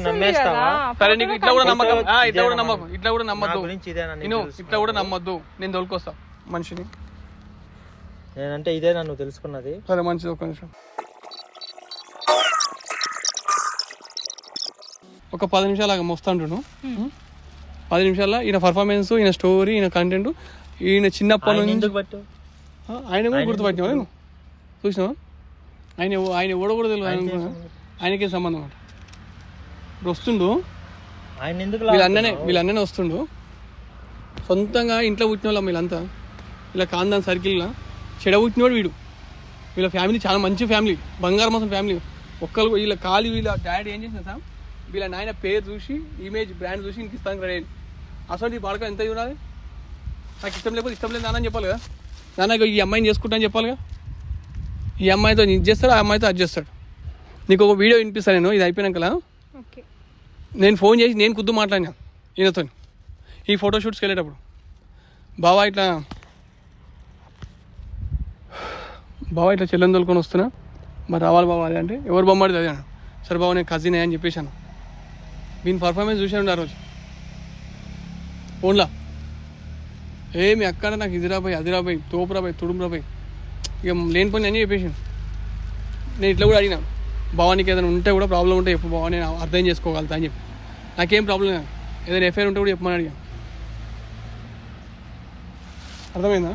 నమ్మేస్తావా? సరే నీకు ఇట్లా కూడా నమ్మకం, ఇట్లా కూడా నమ్మకం, ఇట్లా కూడా నమ్మద్దు, ఇట్లా కూడా నమ్మద్దు. నేను తోలుకొస్తా మనిషిని, నేనంటే ఇదే నన్ను తెలుసుకున్నది. సరే మంచిది, ఒక్క నిమిషం. ఒక 10 నిమిషాలు ఆగ వస్తాంటును. 10 నిమిషాల్లో ఈయన పర్ఫార్మెన్స్, ఈయన స్టోరీ, ఈయన కంటెంట్, ఈయన చిన్నప్పటి నుంచి ఆయన కూడా గుర్తుపట్టినావా? నేను చూసినావా? ఆయన ఎవడో కూడా తెలియదు, ఆయనకేం సంబంధం అంట. ఇప్పుడు వస్తుండు వీళ్ళన్ననే వస్తుండు. సొంతంగా ఇంట్లో పుట్టిన వాళ్ళ వీళ్ళంతా ఇలా కాందాన్ సర్కిల్లో చెడ పుట్టినోడు వీడు. వీళ్ళ ఫ్యామిలీ చాలా మంచి ఫ్యామిలీ, బంగారం కోసం ఫ్యామిలీ. ఒక్కరు వీళ్ళ ఖాళీ వీళ్ళ డాడీ ఏం చేసిన సార్, వీళ్ళ నాయన పేరు చూసి ఇమేజ్ బ్రాండ్ చూసి ఇంక ఇస్తాను రెడీ అయింది. అసలు ఈ బాడక ఎంత చూడాలి? నాకు ఇష్టం లేకపోతే ఇష్టం లేదు నాన్న అని చెప్పాలి కదా. నాన్న ఈ అమ్మాయిని చేసుకుంటా అని చెప్పాలిగా. ఈ అమ్మాయితో ఇది చేస్తాడు, ఆ అమ్మాయితో అది చేస్తాడు. నీకు ఒక వీడియో వినిపిస్తాను నేను, ఇది అయిపోయినాకలా నేను ఫోన్ చేసి నేను కుద్దు మాట్లాడినా ఈయనతో ఈ ఫోటోషూట్స్కి వెళ్ళేటప్పుడు. బావా ఇట్లా చెల్లెని తోలుకొని వస్తున్నా, మరి రావాలి బాబా అది అంటే ఎవరు బొమ్మడిది అది అన్న. సరే బాబా నేను కజిన్ అని చెప్పేశాను. దీని పర్ఫార్మెన్స్ చూసాను ఆ రోజు ఫోన్లో. మీ అక్కడ నాకు ఇది రాబోయి అది రాబోయి తోపు రాబోయి తుడుము రాబోయి ఇక లేని పని అని చెప్పేసాను. నేను ఇట్లా కూడా అడిగినా, బావా నీకు ఏదైనా ఉంటే కూడా ప్రాబ్లం ఉంటే చెప్పు బావా, నేను అర్థం చేసుకోగలుగుతా అని చెప్పి. నాకేం ప్రాబ్లం లేదు, ఏదైనా ఎఫ్ఐఆర్ ఉంటే కూడా చెప్పమని అడిగా. అర్థమైందా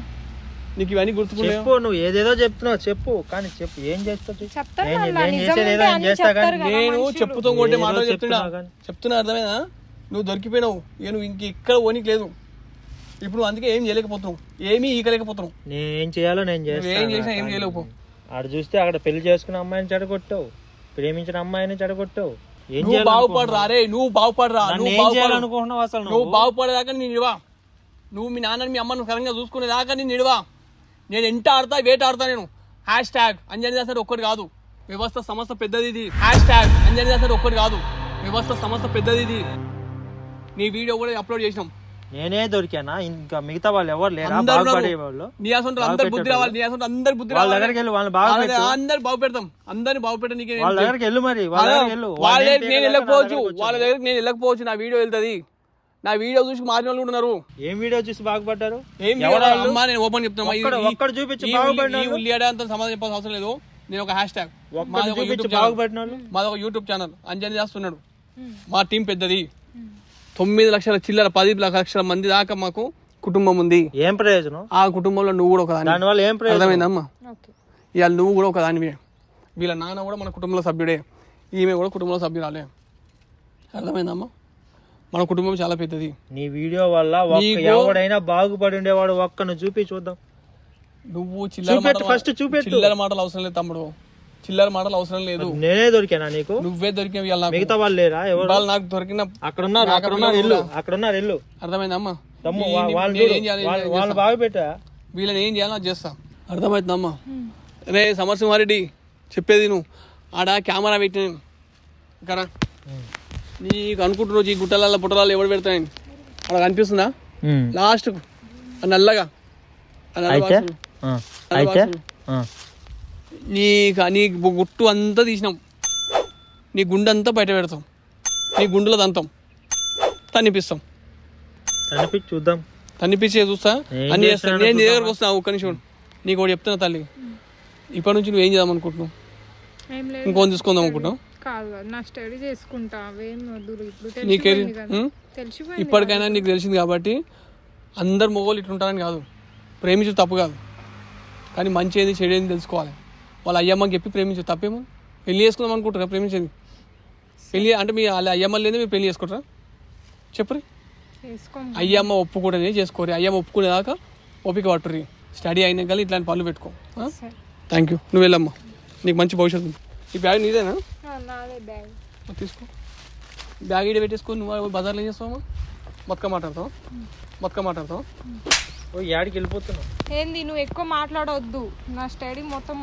నీకు? ఇవన్నీ గుర్తుకుంటే నువ్వు ఏదేదో చెప్తున్నావు చెప్పు, కానీ చెప్పు ఏం చేస్తావు? నేను చెప్పుతో కొట్టే మాటలు చెప్తున్నా అర్థమైనా? నువ్వు దొరికిపోయినావు, ఇక నువ్వు ఇంక ఇక్కడ పోనీకి లేదు. ఇప్పుడు అందుకే ఏం చేయలేకపోతున్నావు, ఏమీ ఈకలేకపోతున్నావు. నేను చేయాలో నేను ఏం చేసినా ఏం చేయలేకపో. ఆడ చూస్తే అక్కడ పెళ్లి చేసుకున్న అమ్మాయిని చెడగొట్టావు, ప్రేమించిన అమ్మాయిని చెడగొట్టావు. నువ్వు బాగుపడరా రే, నువ్వు బాగుపడరా. అనుకుంటున్నావు అసలు నువ్వు బాగుపడేదాకా నేను నిడవా. నువ్వు మీ నాన్నని మీ అమ్మను కరంగా చూసుకునేదాకా నేను నిడవా. నేను ఎంత ఆడతా వేట ఆడతా. నేను #, అంజనీ దాసరి ఒక్కటి కాదు, వ్యవస్థ సంస్థ పెద్దది ఇది. #, అంజనీ దాసరి ఒక్కటి కాదు, వ్యవస్థ సంస్థ పెద్దది ఇది. నీ వీడియో కూడా అప్లోడ్ చేసినాం. నేనే దొరికానా? ఇంకా మిగతా వాళ్ళు ఎవరు లేరా? నీ అసలు అందరు బుద్ధి రావాలి, నీ అసలు అందరు బుద్ధి రావాలి. అందరు బాగు పెడతాం, అందరిని బాగు పెట్టడానికి వాళ్ళ దగ్గరికి వెళ్ళు. మరి వాళ్ళ దగ్గరికి నేను వెళ్ళకపోవచ్చు, వాళ్ళ దగ్గరికి నేను వెళ్ళకపోవచ్చు. నా వీడియో వెళ్తుంది. నా వీడియో చూసి మారిన వాళ్ళు ఉన్నారు. ఏం వీడియో చూసి బాగుపడ్డారు? నేను ఓపెన్ చెప్తున్నా, ఉల్లియాడ అంత సమాధానం చెప్పాల్సిన అవసరం లేదు. నేను ఒక #, మాది ఒక యూట్యూబ్ ఛానల్ అంజనీ చేస్తున్నాడు. మా టీం పెద్దది, 9 లక్షల చిల్లర 10 లక్షల మంది దాకా మాకు కుటుంబం ఉంది. ఏం ప్రయోజనం? ఆ కుటుంబంలో నువ్వు కూడా ఒకదాని. అర్థమైందమ్మా? ఇవాళ నువ్వు కూడా ఒకదానివే. వీళ్ళ నాన్న కూడా మన కుటుంబంలో సభ్యుడే, ఈమె కూడా కుటుంబంలో సభ్యురాలే. అర్థమైందమ్మా? మన కుటుంబం చాలా పెద్దది. నీ వీడియో వల్ల ఎవడైనా బాగుపడి ఉండేవాడు ఒక్కను చూపి చూద్దాం. నువ్వు చిల్లర మాటలు అవసరం లేదు తమ్ముడు, చిల్లర మాటలు అవసరం లేదు. నేనే దొరికానా నీకు? నువ్వే దొరికిన. మిగతా వాళ్ళు లేరా? ఎవరు నాకు దొరికిన అక్కడ ఉన్నారు ఇల్లు. అర్థమైందమ్మా? వాళ్ళు బాగా పెట్టా. వీళ్ళని ఏం చేయాలో చేస్తా. అర్థమవుతుందమ్మా? రే సమరసింహారెడ్డి చెప్పేది నువ్వు. ఆడ కెమెరా పెట్టిన కదా, నీకు అనుకుంటున్నావు ఈ గుట్టల పుట్టరాలు ఎవరు పెడతాయని. అక్కడ కనిపిస్తుందా లాస్ట్ నల్లగా? నీ గుట్టు అంతా తీసినాం, నీ గుండె అంతా బయట పెడతాం, నీ గుండెలో దంతాం, తన్నిపిస్తాం. చూద్దాం, తన్నిపించే చూస్తా అన్ని చేస్తాను. నేను నీ దగ్గరకు వస్తున్నా, ఒక్క నిమిషం నీకు ఒకటి చెప్తున్నా తల్లి. ఇప్పటి నుంచి నువ్వు ఏం చేద్దాం అనుకుంటున్నావు? ఇంకోని తీసుకుందాం అనుకుంటున్నావు? ఇప్పటికైనా నీకు తెలిసింది కాబట్టి అందరు మొగోళ్ళు ఇట్లుంటారని కాదు. ప్రేమించు తప్పు కాదు, కానీ మంచి ఏది చెడు ఏది తెలుసుకోవాలి. వాళ్ళ అయ్యమ్మకి చెప్పి ప్రేమించు తప్పేమో. పెళ్లి చేసుకుందాం అనుకుంటారా? ప్రేమించేది పెళ్లి అంటే మీ వాళ్ళ అయ్యమ్మలు లేదా మీరు పెళ్లి చేసుకుంటారా? చెప్పురి. అయ్యమ్మ ఒప్పుకుంటేనే చేసుకోరి, అయ్యమ్మ ఒప్పుకునేదాకా ఓపిక పట్టుర్రి. స్టడీ అయినాక ఇట్లాంటి పనులు పెట్టుకో. Thank you. నువ్వు వెళ్ళమ్మా, నీకు మంచి భవిష్యత్తు ఉంది. ఈ బ్యాగ్ నీదేనా? తీసుకో, బ్యాగ్ ఇడ పెట్టేసుకో. నువ్వు బజార్లో ఏం చేస్తావమ్మా? బతుకమ్మ మాట్లాడతావు. యాడికి వెళ్ళిపోతున్నావు? ఏంది నువ్వు ఎక్కువ మాట్లాడవద్దు. నా స్టడీ మొత్తం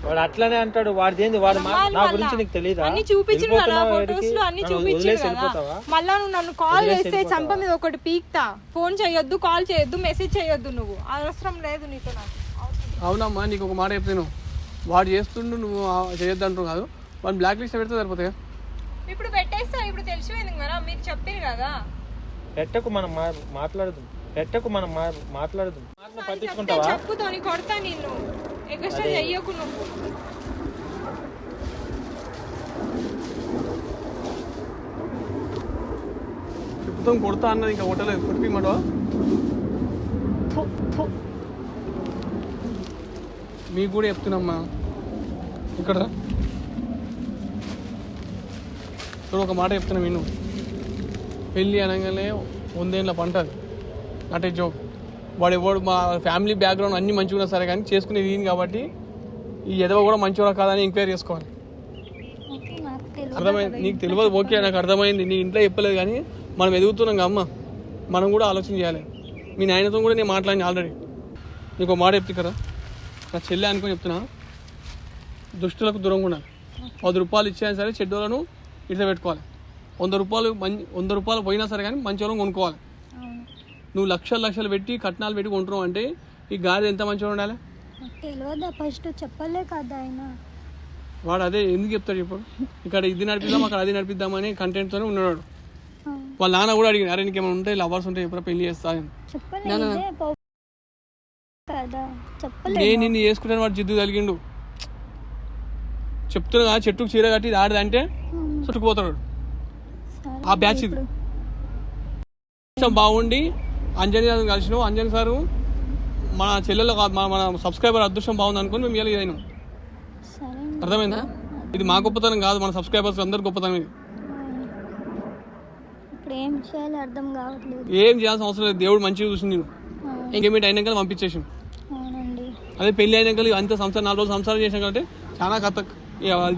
వాడు అట్లానే అంటాడు. వాడిది ఏంది? వాడు నా గురించి నీకు తెలియదా? అన్ని చూపించిన కదా, ఫోటోస్ లో అన్ని చూపించిన కదా. మళ్ళా నువ్వు నన్ను కాల్ చేస్తే చంప మీద ఒకటి పీక్తా. ఫోన్ చేయొద్దు, కాల్ చేయొద్దు, మెసేజ్ చేయొద్దు. నువ్వు అవసరం లేదు నీతో నాకు. అవునమ్మా, నీకు ఒక మాట చెప్తాను. వాడు చేస్తుండు, నువ్వు చేయొద్దు అంటారు కాదు. వాడిని బ్లాక్ లిస్ట్ పెడితే సరిపోతాయి. ఇప్పుడు పెట్టేస్తా. ఇప్పుడు తెలిసిపోయింది కదా, మీరు చెప్పారు కదా. పెట్టకు మనం మాట్లాడదు. పట్టించుకుంటావా? చెప్పుతోని కొడతా నిన్ను. ఎగస్ట్రా చెయ్యకు నువ్వు. చెప్పుతాం కొడతా అన్నది ఇంకా కొట్టలేదు. కొట్టిమంటవా? మీకు కూడా చెప్తున్నామ్మా. ఇక్కడ చూడు, ఒక మాట చెప్తున్నా విను. పెళ్ళి అనగానే 100 ఏళ్ళ పంట అది, నాట్ ఏ జోక్. వాడు ఎవడు మా ఫ్యామిలీ బ్యాక్గ్రౌండ్ అన్ని మంచిగా ఉన్నా సరే కానీ చేసుకునేది ఈయన కాబట్టి ఈ ఎదవ కూడా మంచిగా కాదని ఎంక్వైరీ చేసుకోవాలి. అర్థమైంది? నీకు తెలియదు ఓకే, నాకు అర్థమైంది. నీ ఇంట్లో చెప్పలేదు కానీ మనం ఎదుగుతున్నాం అమ్మ, మనం కూడా ఆలోచన చేయాలి. మీ నాయనతో కూడా నేను మాట్లాడిన ఆల్రెడీ. నీకు మాట చెప్తే కదా, నా చెల్లె అనుకొని చెప్తున్నా, దుష్టులకు దూరంగా ఉండాలి. 10 రూపాయలు ఇచ్చినా సరే చెడ్డోళ్ళను ఇట్లా పెట్టుకోవాలి. 100 రూపాయలు పోయినా సరే కానీ మంచి వాళ్ళని కొనుక్కోవాలి. నువ్వు లక్షలు పెట్టి కట్నాలు పెట్టి కొంటున్నావు అంటే ఈ గాడి ఎంత మంచిగా ఉండాలి? ఫస్ట్ చెప్పలే కదా ఆయన. వాడు అదే ఎందుకు చెప్తాడు ఇప్పుడు, ఇక్కడ ఇది నడిపిద్దాం అక్కడ అది నడిపిద్దామని కంటెంట్తోనే ఉన్నాడు. వాళ్ళ నాన్న కూడా అడిగింది, అరే నీకు ఏమైనా ఉంటాయి లవర్స్ ఉంటాయి ఎప్పుడు పెళ్లి చేస్తా అని. నేను నిన్ను చేసుకుంటాను వాడు జిద్దు కలిగిండు. చెప్తున్నా చెట్టుకు చీర కట్టి ఆడదంటే చుట్టుకుపోతాడు. ఆ బ్యాచ్ ఇది బాగుండి అంజనీ గారు కలిసినావు. అంజనీ సారు మన చెల్లెల్లో మన సబ్స్క్రైబర్ అదృష్టం బాగుంది అనుకుని మేము ఇవ్వాలి అయినాం. అర్థమైందా? ఇది మా గొప్పతనం కాదు, మన సబ్స్క్రైబర్స్ అందరు గొప్పతనం. ఇది ఏం చేయాలి అర్థం కావట్లేదు. ఏం చేయాల్సిన అవసరం లేదు, దేవుడు మంచిగా చూసింది. నేను ఎంగేజ్మెంట్ అయినాక పంపించేసాం. అదే పెళ్లి అయినాక అంత సంసారం 4 రోజులు సంసారం చేసాం కాబట్టి చాలా కథ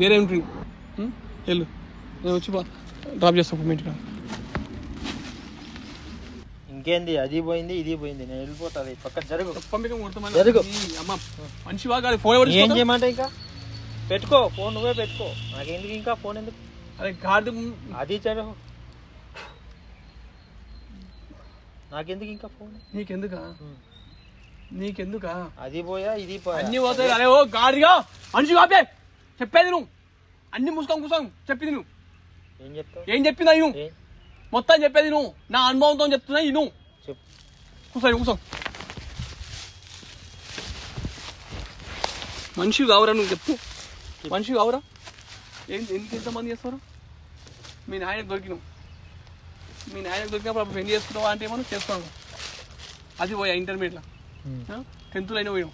వేరే ఉంటుంది. వెళ్ళు, నేను వచ్చి డ్రాప్ చేస్తాను మీ ఇంటికి. ఇంకేంది, అది పోయింది ఇది పోయింది, నేను వెళ్ళిపోతాది పక్క జరుగు. అమ్మ మనిషి బాగా ఫోన్ ఏం చేయమంటే ఇంకా పెట్టుకో ఫోన్, నువ్వే పెట్టుకో. నాకెందుకు ఇంకా ఫోన్ ఎందుకు? అరే కార్డు అది చెడు, నాకెందుకు ఇంకా ఫోన్? నీకెందుకా అది పోయా ఇది పోయా అన్ని పోతాయి. అరే ఓ గాడిగా మనిషి కాపే చెప్పేది నువ్వు, అన్ని ముసుకొని కూర్చోను చెప్పింది నువ్వు. ఏం చెప్తావు? ఏం చెప్పిందా నువ్వు? మొత్తం చెప్పేది నువ్వు, నా అనుభవంతో చెప్తున్నా. నువ్వు కూర్చో మనిషి కావరా నువ్వు, చెప్పు మనిషి కావరా? ఎందుకు ఎంతమంది చేస్తారు? మీ నాయనకు దొరికినావు, మీ నాయనకు దొరికినప్పుడు అప్పుడు పెళ్లి చేసుకున్నావా అంటే ఏమన్నా చేసుకున్నావు. అది పోయా ఇంటర్మీడియట్లో 10th అయినా పోయావు.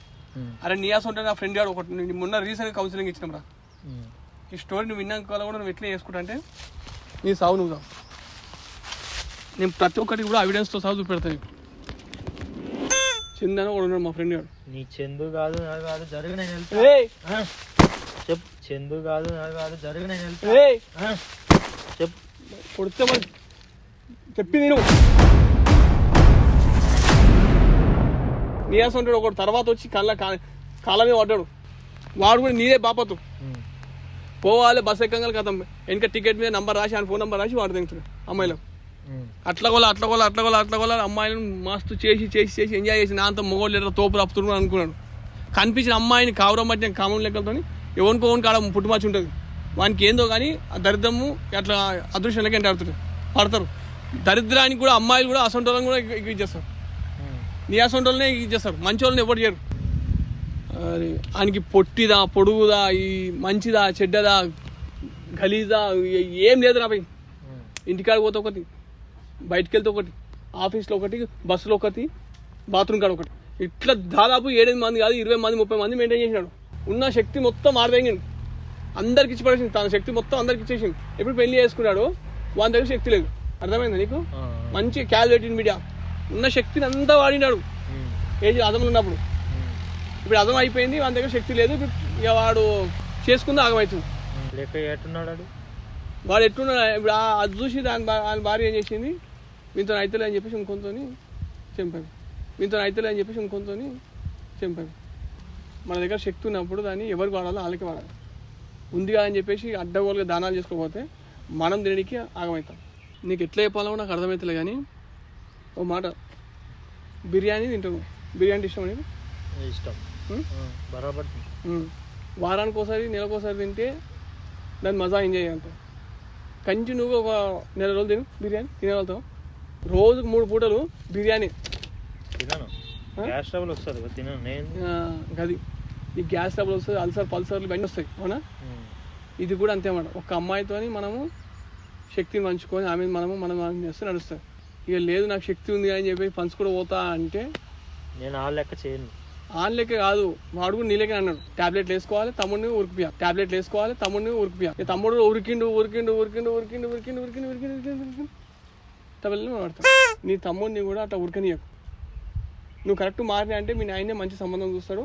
అరే నియాస్ ఉంటే నా ఫ్రెండ్ గారు ఒకటి మొన్న రీసెంట్గా కౌన్సిలింగ్ ఇచ్చినాం రా. ఈ స్టోరీ నువ్వు విన్నాక కూడా నువ్వు ఎట్లా చేసుకుంటా అంటే నీ సావు నువ్వు సావు. నేను ప్రతి ఒక్కటి కూడా ఎవిడెన్స్తో సాగు చూపెడతాను. చందన కూడా ఉన్నాడు మా ఫ్రెండ్ గారు. నీ చందు కాదు నాకు కాదు జరుగు, నేను వెళ్తా. చెప్పు చందు కాదు నాకు కాదు జరుగు, నేను వెళ్తా. చెప్పు కొడితే మరి చెప్పి నేను నియాస్ ఉంటాడు ఒకటి, తర్వాత వచ్చి కాళ్ళ మీద పడ్డాడు. వాడు కూడా నీదే బాపతు పోవాలి. బస్ ఎక్కగల కథం వెనక టికెట్ మీద నంబర్ రాసి ఆయన ఫోన్ నెంబర్ రాసి వాడు తింటాడు అమ్మాయిలు. అట్లా కొల అమ్మాయిలను మస్తు చేసి ఎంజాయ్ చేసి నా అంత మొగోళ్ళు తోపు రప్పుతున్నాడు అనుకున్నాడు. కనిపించిన అమ్మాయిని కావరం బట్టి కామన్ లెక్కలతో ఎవరికోని కాడ పుట్టుమచ్చి ఉంటుంది. వానికి ఏందో కానీ ఆ దరిద్రము అట్లా అదృష్టం లెక్క ఎంటాడుతుంది పడతారు. దరిద్రానికి కూడా అమ్మాయిలు కూడా అసంటోళ్ళని కూడా ఇచ్చేస్తారు. నీ అసంటోళ్ళనే ఇచ్చేస్తారు, మంచి వాళ్ళని ఎవరు చేయరు. అది ఆయనకి పొట్టిదా పొడుగుదా ఈ మంచిదా చెడ్డదా గలీజా ఏం లేదు రా భయ్. ఇంటికాడ పోతే ఒకటి, బయటికి వెళ్తే ఒకటి, ఆఫీస్లో ఒకటి, బస్సులో ఒకటి, బాత్రూమ్ కాడ ఒకటి, ఇట్లా దాదాపు 7 మంది కాదు 20 మంది 30 మంది మెయింటైన్ చేసినాడు. ఉన్న శక్తి మొత్తం ఆడదగిండు, అందరికి ఇచ్చి పడేసింది. తన శక్తి మొత్తం అందరికి ఇచ్చేసింది. ఎప్పుడు పెళ్లి చేసుకున్నాడు వాని దగ్గర శక్తి లేదు. అర్థమైందా నీకు? మంచి క్యాలిక్యులేటెడ్ మీడియా ఉన్న శక్తిని అంతా వాడినాడు ఏజ్ అదములు ఉన్నప్పుడు. ఇప్పుడు అదం అయిపోయింది, వాని దగ్గర శక్తి లేదు. ఇక వాడు చేసుకుంది ఆగమవుతుంది. వాడు ఎట్లున్నాడు ఇప్పుడు అది చూసి దాని భార్య ఏం చేసింది, మీతో అయితలే అని చెప్పేసి ఇంకొంతో చంపాను, మీతో అయితలే అని చెప్పేసి ఇంకొంతో చంపాను. మన దగ్గర శక్తి ఉన్నప్పుడు దాన్ని ఎవరికి వాడాలో వాళ్ళకి వాడాలి. ఉంది కదా అని చెప్పేసి అడ్డగోలుగా దానాలు చేసుకోకపోతే మనం దీనికి ఆగమవుతాం. నీకు ఎట్లా చెప్పాలో నాకు అర్థమవుతలే కానీ ఓ మాట, బిర్యానీ తింటాను. బిర్యానీ ఇష్టం అనేది ఇష్టం బరాబర్. వారానికి ఒకసారి నెలకోసారి తింటే దాన్ని మజా ఎంజాయ్ చేయాలి. కంటిన్యూగా ఒక 1 రోజులు తిను బిర్యానీ తినగలుగుతాం. రోజుకు 3 పూటలు బిర్యానీ తినను. గ్యాస్ ట్రబుల్ వస్తుంది తినను నేను. గది ఈ గ్యాస్ ట్రబుల్ వస్తుంది, అల్సర్ పల్సర్లు ఇవన్నీ వస్తాయి అవునా. ఇది కూడా అంతే అన్నమాట. ఒక అమ్మాయితో మనము శక్తిని పంచుకొని ఆమె మనం చేస్తే నడుస్తుంది. ఇక లేదు నాకు శక్తి ఉంది అని చెప్పి పంచుకుంటూ పోతా అంటే నేను ఆ లెక్క చేయను. ఆ లెక్క కాదు, వాడు కూడా నీ లెక్క అన్నాడు. టాబ్లెట్లు వేసుకోవాలి తమ్ముడిని ఉరికిపోయా, టాబ్లెట్లు వేసుకోవాలి తమ్ముడిని ఉరికిపోయా. తమ్ముడు ఉరికిండు టబల్ని పడతాం. నీ తమ్ముడిని కూడా అట్లా ఉరకనీయకు. నువ్వు కరెక్ట్ మారినా అంటే మీ నాయనే మంచి సంబంధం చూస్తాడు,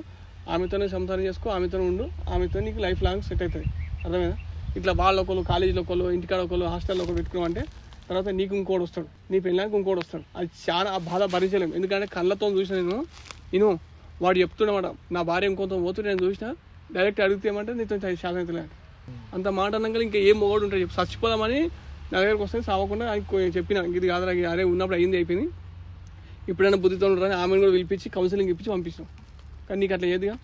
ఆమెతోనే సంసారం చేసుకో, ఆమెతోనే ఉండు, ఆమెతో నీకు లైఫ్ లాంగ్ సెట్ అవుతుంది. అర్థమైనా? ఇట్లా వాళ్ళ ఒకళ్ళు కాలేజీలో ఒకళ్ళు ఇంటికాడ ఒకళ్ళు హాస్టల్లో ఒకళ్ళు పెట్టుకున్నావు అంటే తర్వాత నీకు ఇంకోటి వస్తాడు, నీ పెళ్ళానికి ఇంకోటి వస్తాడు. అది చాలా ఆ బాధ భరించలేము. ఎందుకంటే కళ్ళతో చూసిన నేను వాడు చెప్తున్నమాట నా భార్య ఇంకొంత పోతుంటే నేను చూసినా డైరెక్ట్ అడిగితే ఏమంటే నీతో శాతం అవుతలే అంత మాట అన్నాక ఇంకా ఏం మొగోడు ఉంటుంది చెప్పి చచ్చిపోదామని నా దగ్గరకు వస్తే సావకుండా చెప్పిన ఇది కాదురా అరే ఉన్నప్పుడు అయింది అయిపోయింది, ఇప్పుడైనా బుద్ధితో ఉంటారని ఆమెను కూడా పిలిపించి కౌన్సిలింగ్ ఇప్పించి పంపించాం. కానీ నీకు అట్లా ఏదిగా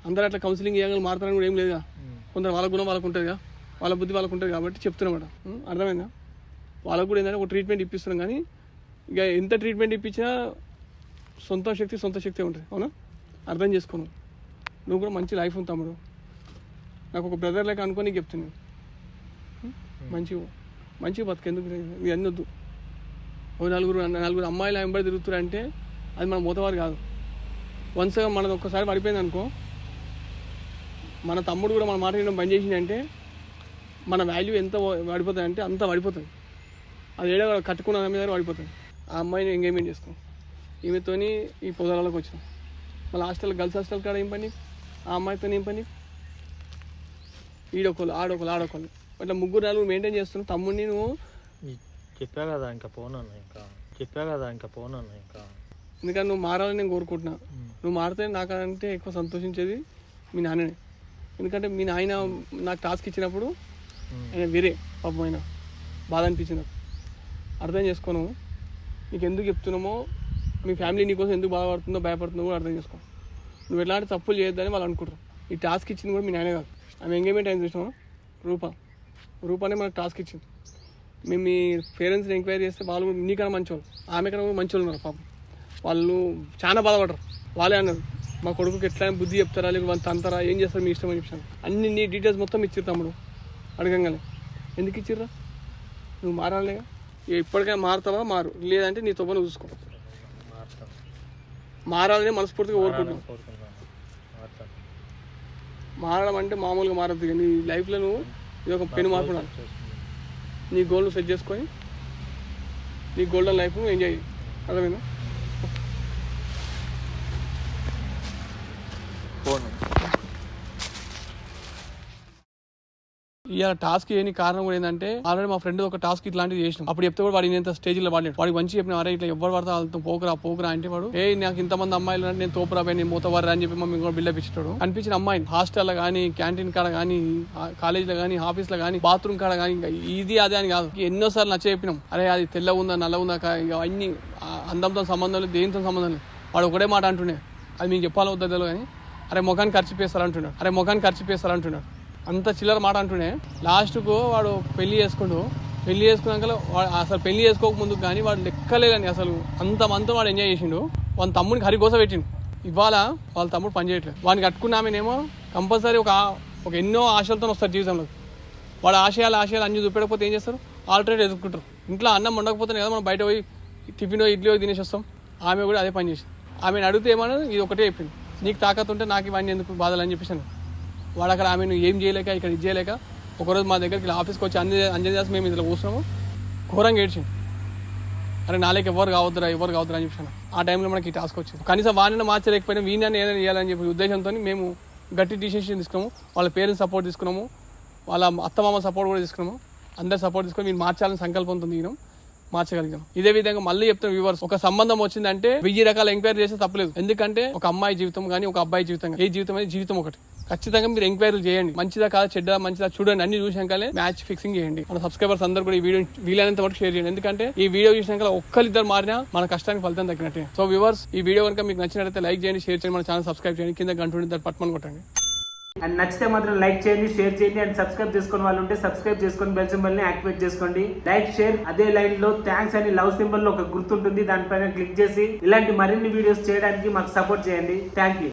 అందరూ అట్లా కౌన్సిలింగ్ చేయగల మారుతారని కూడా ఏం లేదుగా. కొందరు వాళ్ళ గుణం వాళ్ళకు ఉంటుందిగా, వాళ్ళ బుద్ధి వాళ్ళకు ఉంటుంది కాబట్టి చెప్తున్నమాట. అర్థమైందా? వాళ్ళకు కూడా ఏంటంటే ఒక ట్రీట్మెంట్ ఇప్పిస్తున్నాం, కానీ ఇక ఎంత ట్రీట్మెంట్ ఇప్పించినా సొంత శక్తి ఉంటుంది. అవునా? అర్థం చేసుకోను. నువ్వు కూడా మంచి లైఫ్ ఉంది తమ్ముడు, నాకు ఒక బ్రదర్ లెక్క అనుకొని నీకు చెప్తున్నాను. మంచిగా బతుకెందుకు ఇవన్నీ వద్దు. ఓ నలుగురు అమ్మాయిలు వెంబడి తిరుగుతారంటే అది మన మూతవారు కాదు. వన్స్ మనది ఒక్కసారి పడిపోయింది అనుకో, మన తమ్ముడు కూడా మన మాట వినడం బంద్ చేసిందంటే మన వాల్యూ ఎంత పడిపోతుంది అంటే అంత పడిపోతుంది. అది ఏడో కట్టుకున్న దాని మీద పడిపోతుంది. ఆ అమ్మాయిని ఎంగేజ్మెంట్ చేసుకో, ఈమెతోని ఈ పొదలలోకి వచ్చినాం. మళ్ళీ గర్ల్స్ హాస్టల్ కాడ ఏం పని, ఆ అమ్మాయితో ఏం పని, ఈడొకళ్ళు ఆడొకళ్ళు అట్లా ముగ్గురు నలుగురు మెయింటైన్ చేస్తున్నావు. తమ్ముడిని నువ్వు చెప్పా కదా ఇంకా పోను ఇంకా ఎందుకంటే నువ్వు మారాలని నేను కోరుకుంటున్నా. నువ్వు మారితే నాకంటే ఎక్కువ సంతోషించేది మీ నాన్ననే. ఎందుకంటే మీ నాయన నాకు టాస్క్ ఇచ్చినప్పుడు ఆయన వేరే పాపం ఆయన బాధ అనిపించింది. అర్థం చేసుకోను నీకు ఎందుకు చెప్తున్నామో, మీ ఫ్యామిలీ నీకోసం ఎందుకు బాధపడుతుందో భయపడుతుందో కూడా అర్థం చేసుకో. నువ్వు ఎలాంటి తప్పులు చేయొద్దని వాళ్ళు అనుకుంటారు. ఈ టాస్క్ ఇచ్చింది కూడా మీ నాయన కాదు. ఆమె ఎంగేజ్మెంట్ అయింది చూసినావా, రూపానే మనకు టాస్క్ ఇచ్చింది. మేము మీ పేరెంట్స్ని ఎంక్వైరీ చేస్తే వాళ్ళు కూడా నీకన్నా మంచివాళ్ళు, ఆమె కన్నా కూడా మంచివాళ్ళు ఉన్నారు. పాపం వాళ్ళు చాలా బాధపడరు. వాళ్ళే అన్నారు మా కొడుకుకి ఎట్లా బుద్ధి చెప్తారా, లేకపోతే వాళ్ళు తంతారా, ఏం చేస్తారు మీ ఇష్టం అని చెప్పాను. అన్ని నీ డీటెయిల్స్ మొత్తం ఇచ్చిర్రు తమ్ముడు అడగంగానే. ఎందుకు ఇచ్చిర్రా? నువ్వు మారాలిగా. ఇప్పటికైనా మారుతావా మారు, లేదంటే నీ తొవ్వ నువ్వు చూసుకో. మారాలని మనస్ఫూర్తిగా కోరుకుంటున్నావు. మారడం అంటే మామూలుగా మారద్దు, నీ లైఫ్లో నువ్వు ఇది ఒక పెను మార్పు. నీ గోల్ సెట్ చేసుకొని నీ గోల్డెన్ లైఫ్ నువ్వు ఎంజాయ్ చేయి. అర్థమైందా? ఇవాళ టాస్క్ చేయని కారణం కూడా ఏంటంటే ఆల్రెడీ మా ఫ్రెండ్ ఒక టాస్క్ ఇట్లాంటిది చేసినాం. అప్పుడు చెప్తే కూడా వాడు ఇంత స్టేజ్లో వాడలేదు. వాడికి మంచి చెప్పిన అరే ఇట్లా ఎవరు పడతా వాళ్ళతో పోకరా అంటే వాడు నాకు ఇంతమంది అమ్మాయిలు అంటే నేను తోపురా నేను మూతవారా అని చెప్పి మమ్మీ కూడా బిల్డప్ ఇచ్చాడు. కనిపించిన అమ్మాయిని హాస్టల్లో కానీ, క్యాంటీన్ కాడ కానీ, కాలేజీలో కానీ, ఆఫీస్లో కానీ, బాత్రూమ్ కాడ కానీ, ఇంకా ఇది అదే అని కాదు, ఎన్నోసార్లు నచ్చ చెప్పినాం. అరే అది తెల్ల ఉందా నల్ల ఉందా, ఇక అన్ని అందంతో సంబంధం లేదు, దేనితో సంబంధం లేదు. వాడు ఒకటే మాట అంటుండే, అది మీకు చెప్పాలో వద్దో తెలియదు కానీ అరే ముఖాన్ని ఖర్చు పేస్తారంటున్నాడు. అంత చిల్లర మాట అంటుండే. లాస్ట్కు వాడు పెళ్లి చేసుకున్నాక అసలు పెళ్లి చేసుకోక ముందుకు కానీ వాడు లెక్కలే కానీ అసలు అంతమంతా వాడు ఎంజాయ్ చేసిండు. వాళ్ళ తమ్ముడికి హరికోస పెట్టిండు. ఇవాళ వాళ్ళ తమ్ముడు పని చేయట్లేదు. వాడిని కట్టుకున్నామేనేమో కంపల్సరీ ఒక ఎన్నో ఆశలతో వస్తారు జీవితంలో. వాడు ఆశయాలు అన్ని చూపెట్టకపోతే ఏం చేస్తారు, ఆల్టర్నేట్ ఎదుర్కొంటారు. ఇంట్లో అన్నం వండకపోతే కదా మనం బయట పోయి టిఫిన్ ఇడ్లీ తినేసి వస్తాం. ఆమె కూడా అదే పని చేసింది. ఆమెను అడిగితే ఏమన్నా ఇది ఒకటే చెప్పింది, నీకు తాకత్ ఉంటే నాకు ఇవన్నీ ఎందుకు బాధలు అని చెప్పేసాను. వాడు అక్కడ ఆమెను ఏం చేయలేక ఇక్కడ ఇది చేయలేక ఒకరోజు మా దగ్గరికి ఇలా ఆఫీస్కి వచ్చి అంజన్ చేసి మేము ఇందులో కూర్చున్నాము, ఘోరంగా ఏడ్చింది. అరే నాలేక ఎవరు కావద్దురా అని చెప్పాను. ఆ టైంలో మనకి ఈ టాస్క్ వచ్చింది. కనీసం వాడిని మార్చలేకపోయినా వీణాన్ని ఏదైనా చేయాలని చెప్పి ఉద్దేశంతో మేము గట్టి డిసిషన్ తీసుకున్నాము. వాళ్ళ పేరెంట్స్ సపోర్ట్ తీసుకున్నాము, వాళ్ళ అత్తమామ సపోర్ట్ కూడా తీసుకున్నాము. అందరు సపోర్ట్ తీసుకొని మీరు మార్చాలని సంకల్పంతో దిగినాం, మార్చగలిగాం. ఇదే విధంగా మళ్ళీ చెప్తాం వ్యూవర్స్, ఒక సంబంధం వచ్చిందంటే 1000 రకాల ఎంక్వైరీ చేస్తే తప్పలేదు. ఎందుకంటే ఒక అమ్మాయి జీవితం కానీ ఒక అబ్బాయి జీవితం కానీ, ఏ జీవితం అనేది జీవితం ఒకటి. ఖచ్చితంగా మీరు ఎంక్వైరీలు చేయండి, మంచిదా కాదు చెడ్డా మంచిదా చూడండి, అన్ని చూసాకలే మ్యాచ్ ఫిక్సింగ్ చేయండి. మన సబ్స్క్రైబర్స్ అందరూ కూడా ఈ వీడియో వీలైనంత వరకు షేర్ చేయండి. ఎందుకంటే ఈ వీడియో చూసినాక ఒక్కరిద్దరు మారినా మన కష్టానికి ఫలితం తగ్గినట్టే. సో వ్యూవర్స్, ఈ వీడియో కనుక మీకు నచ్చినట్లయితే లైక్ చేయండి, షేర్ చేయండి, మన ఛానల్ సబ్స్క్రైబ్ చేయండి, కింద గంట ఉండి దాన్ని పట్టుమని కొట్టండి. అండ్ నచ్చితే మాత్రం లైక్ చేయండి, షేర్ చేయండి, అండ్ సబ్స్క్రైబ్ చేసుకుని వాళ్ళు ఉంటే సబ్స్క్రైబ్ చేసుకొని బెల్ సింబల్ ని యాక్టివేట్ చేసుకోండి. లైక్ షేర్ అదే లైన్ లో థ్యాంక్స్ అని లవ్ సింబల్ లో ఒక గుర్తుంటుంది, దానిపైన క్లిక్ చేసి ఇలాంటి మరిన్ని వీడియోస్ చేయడానికి మాకు సపోర్ట్ చేయండి. Thank you.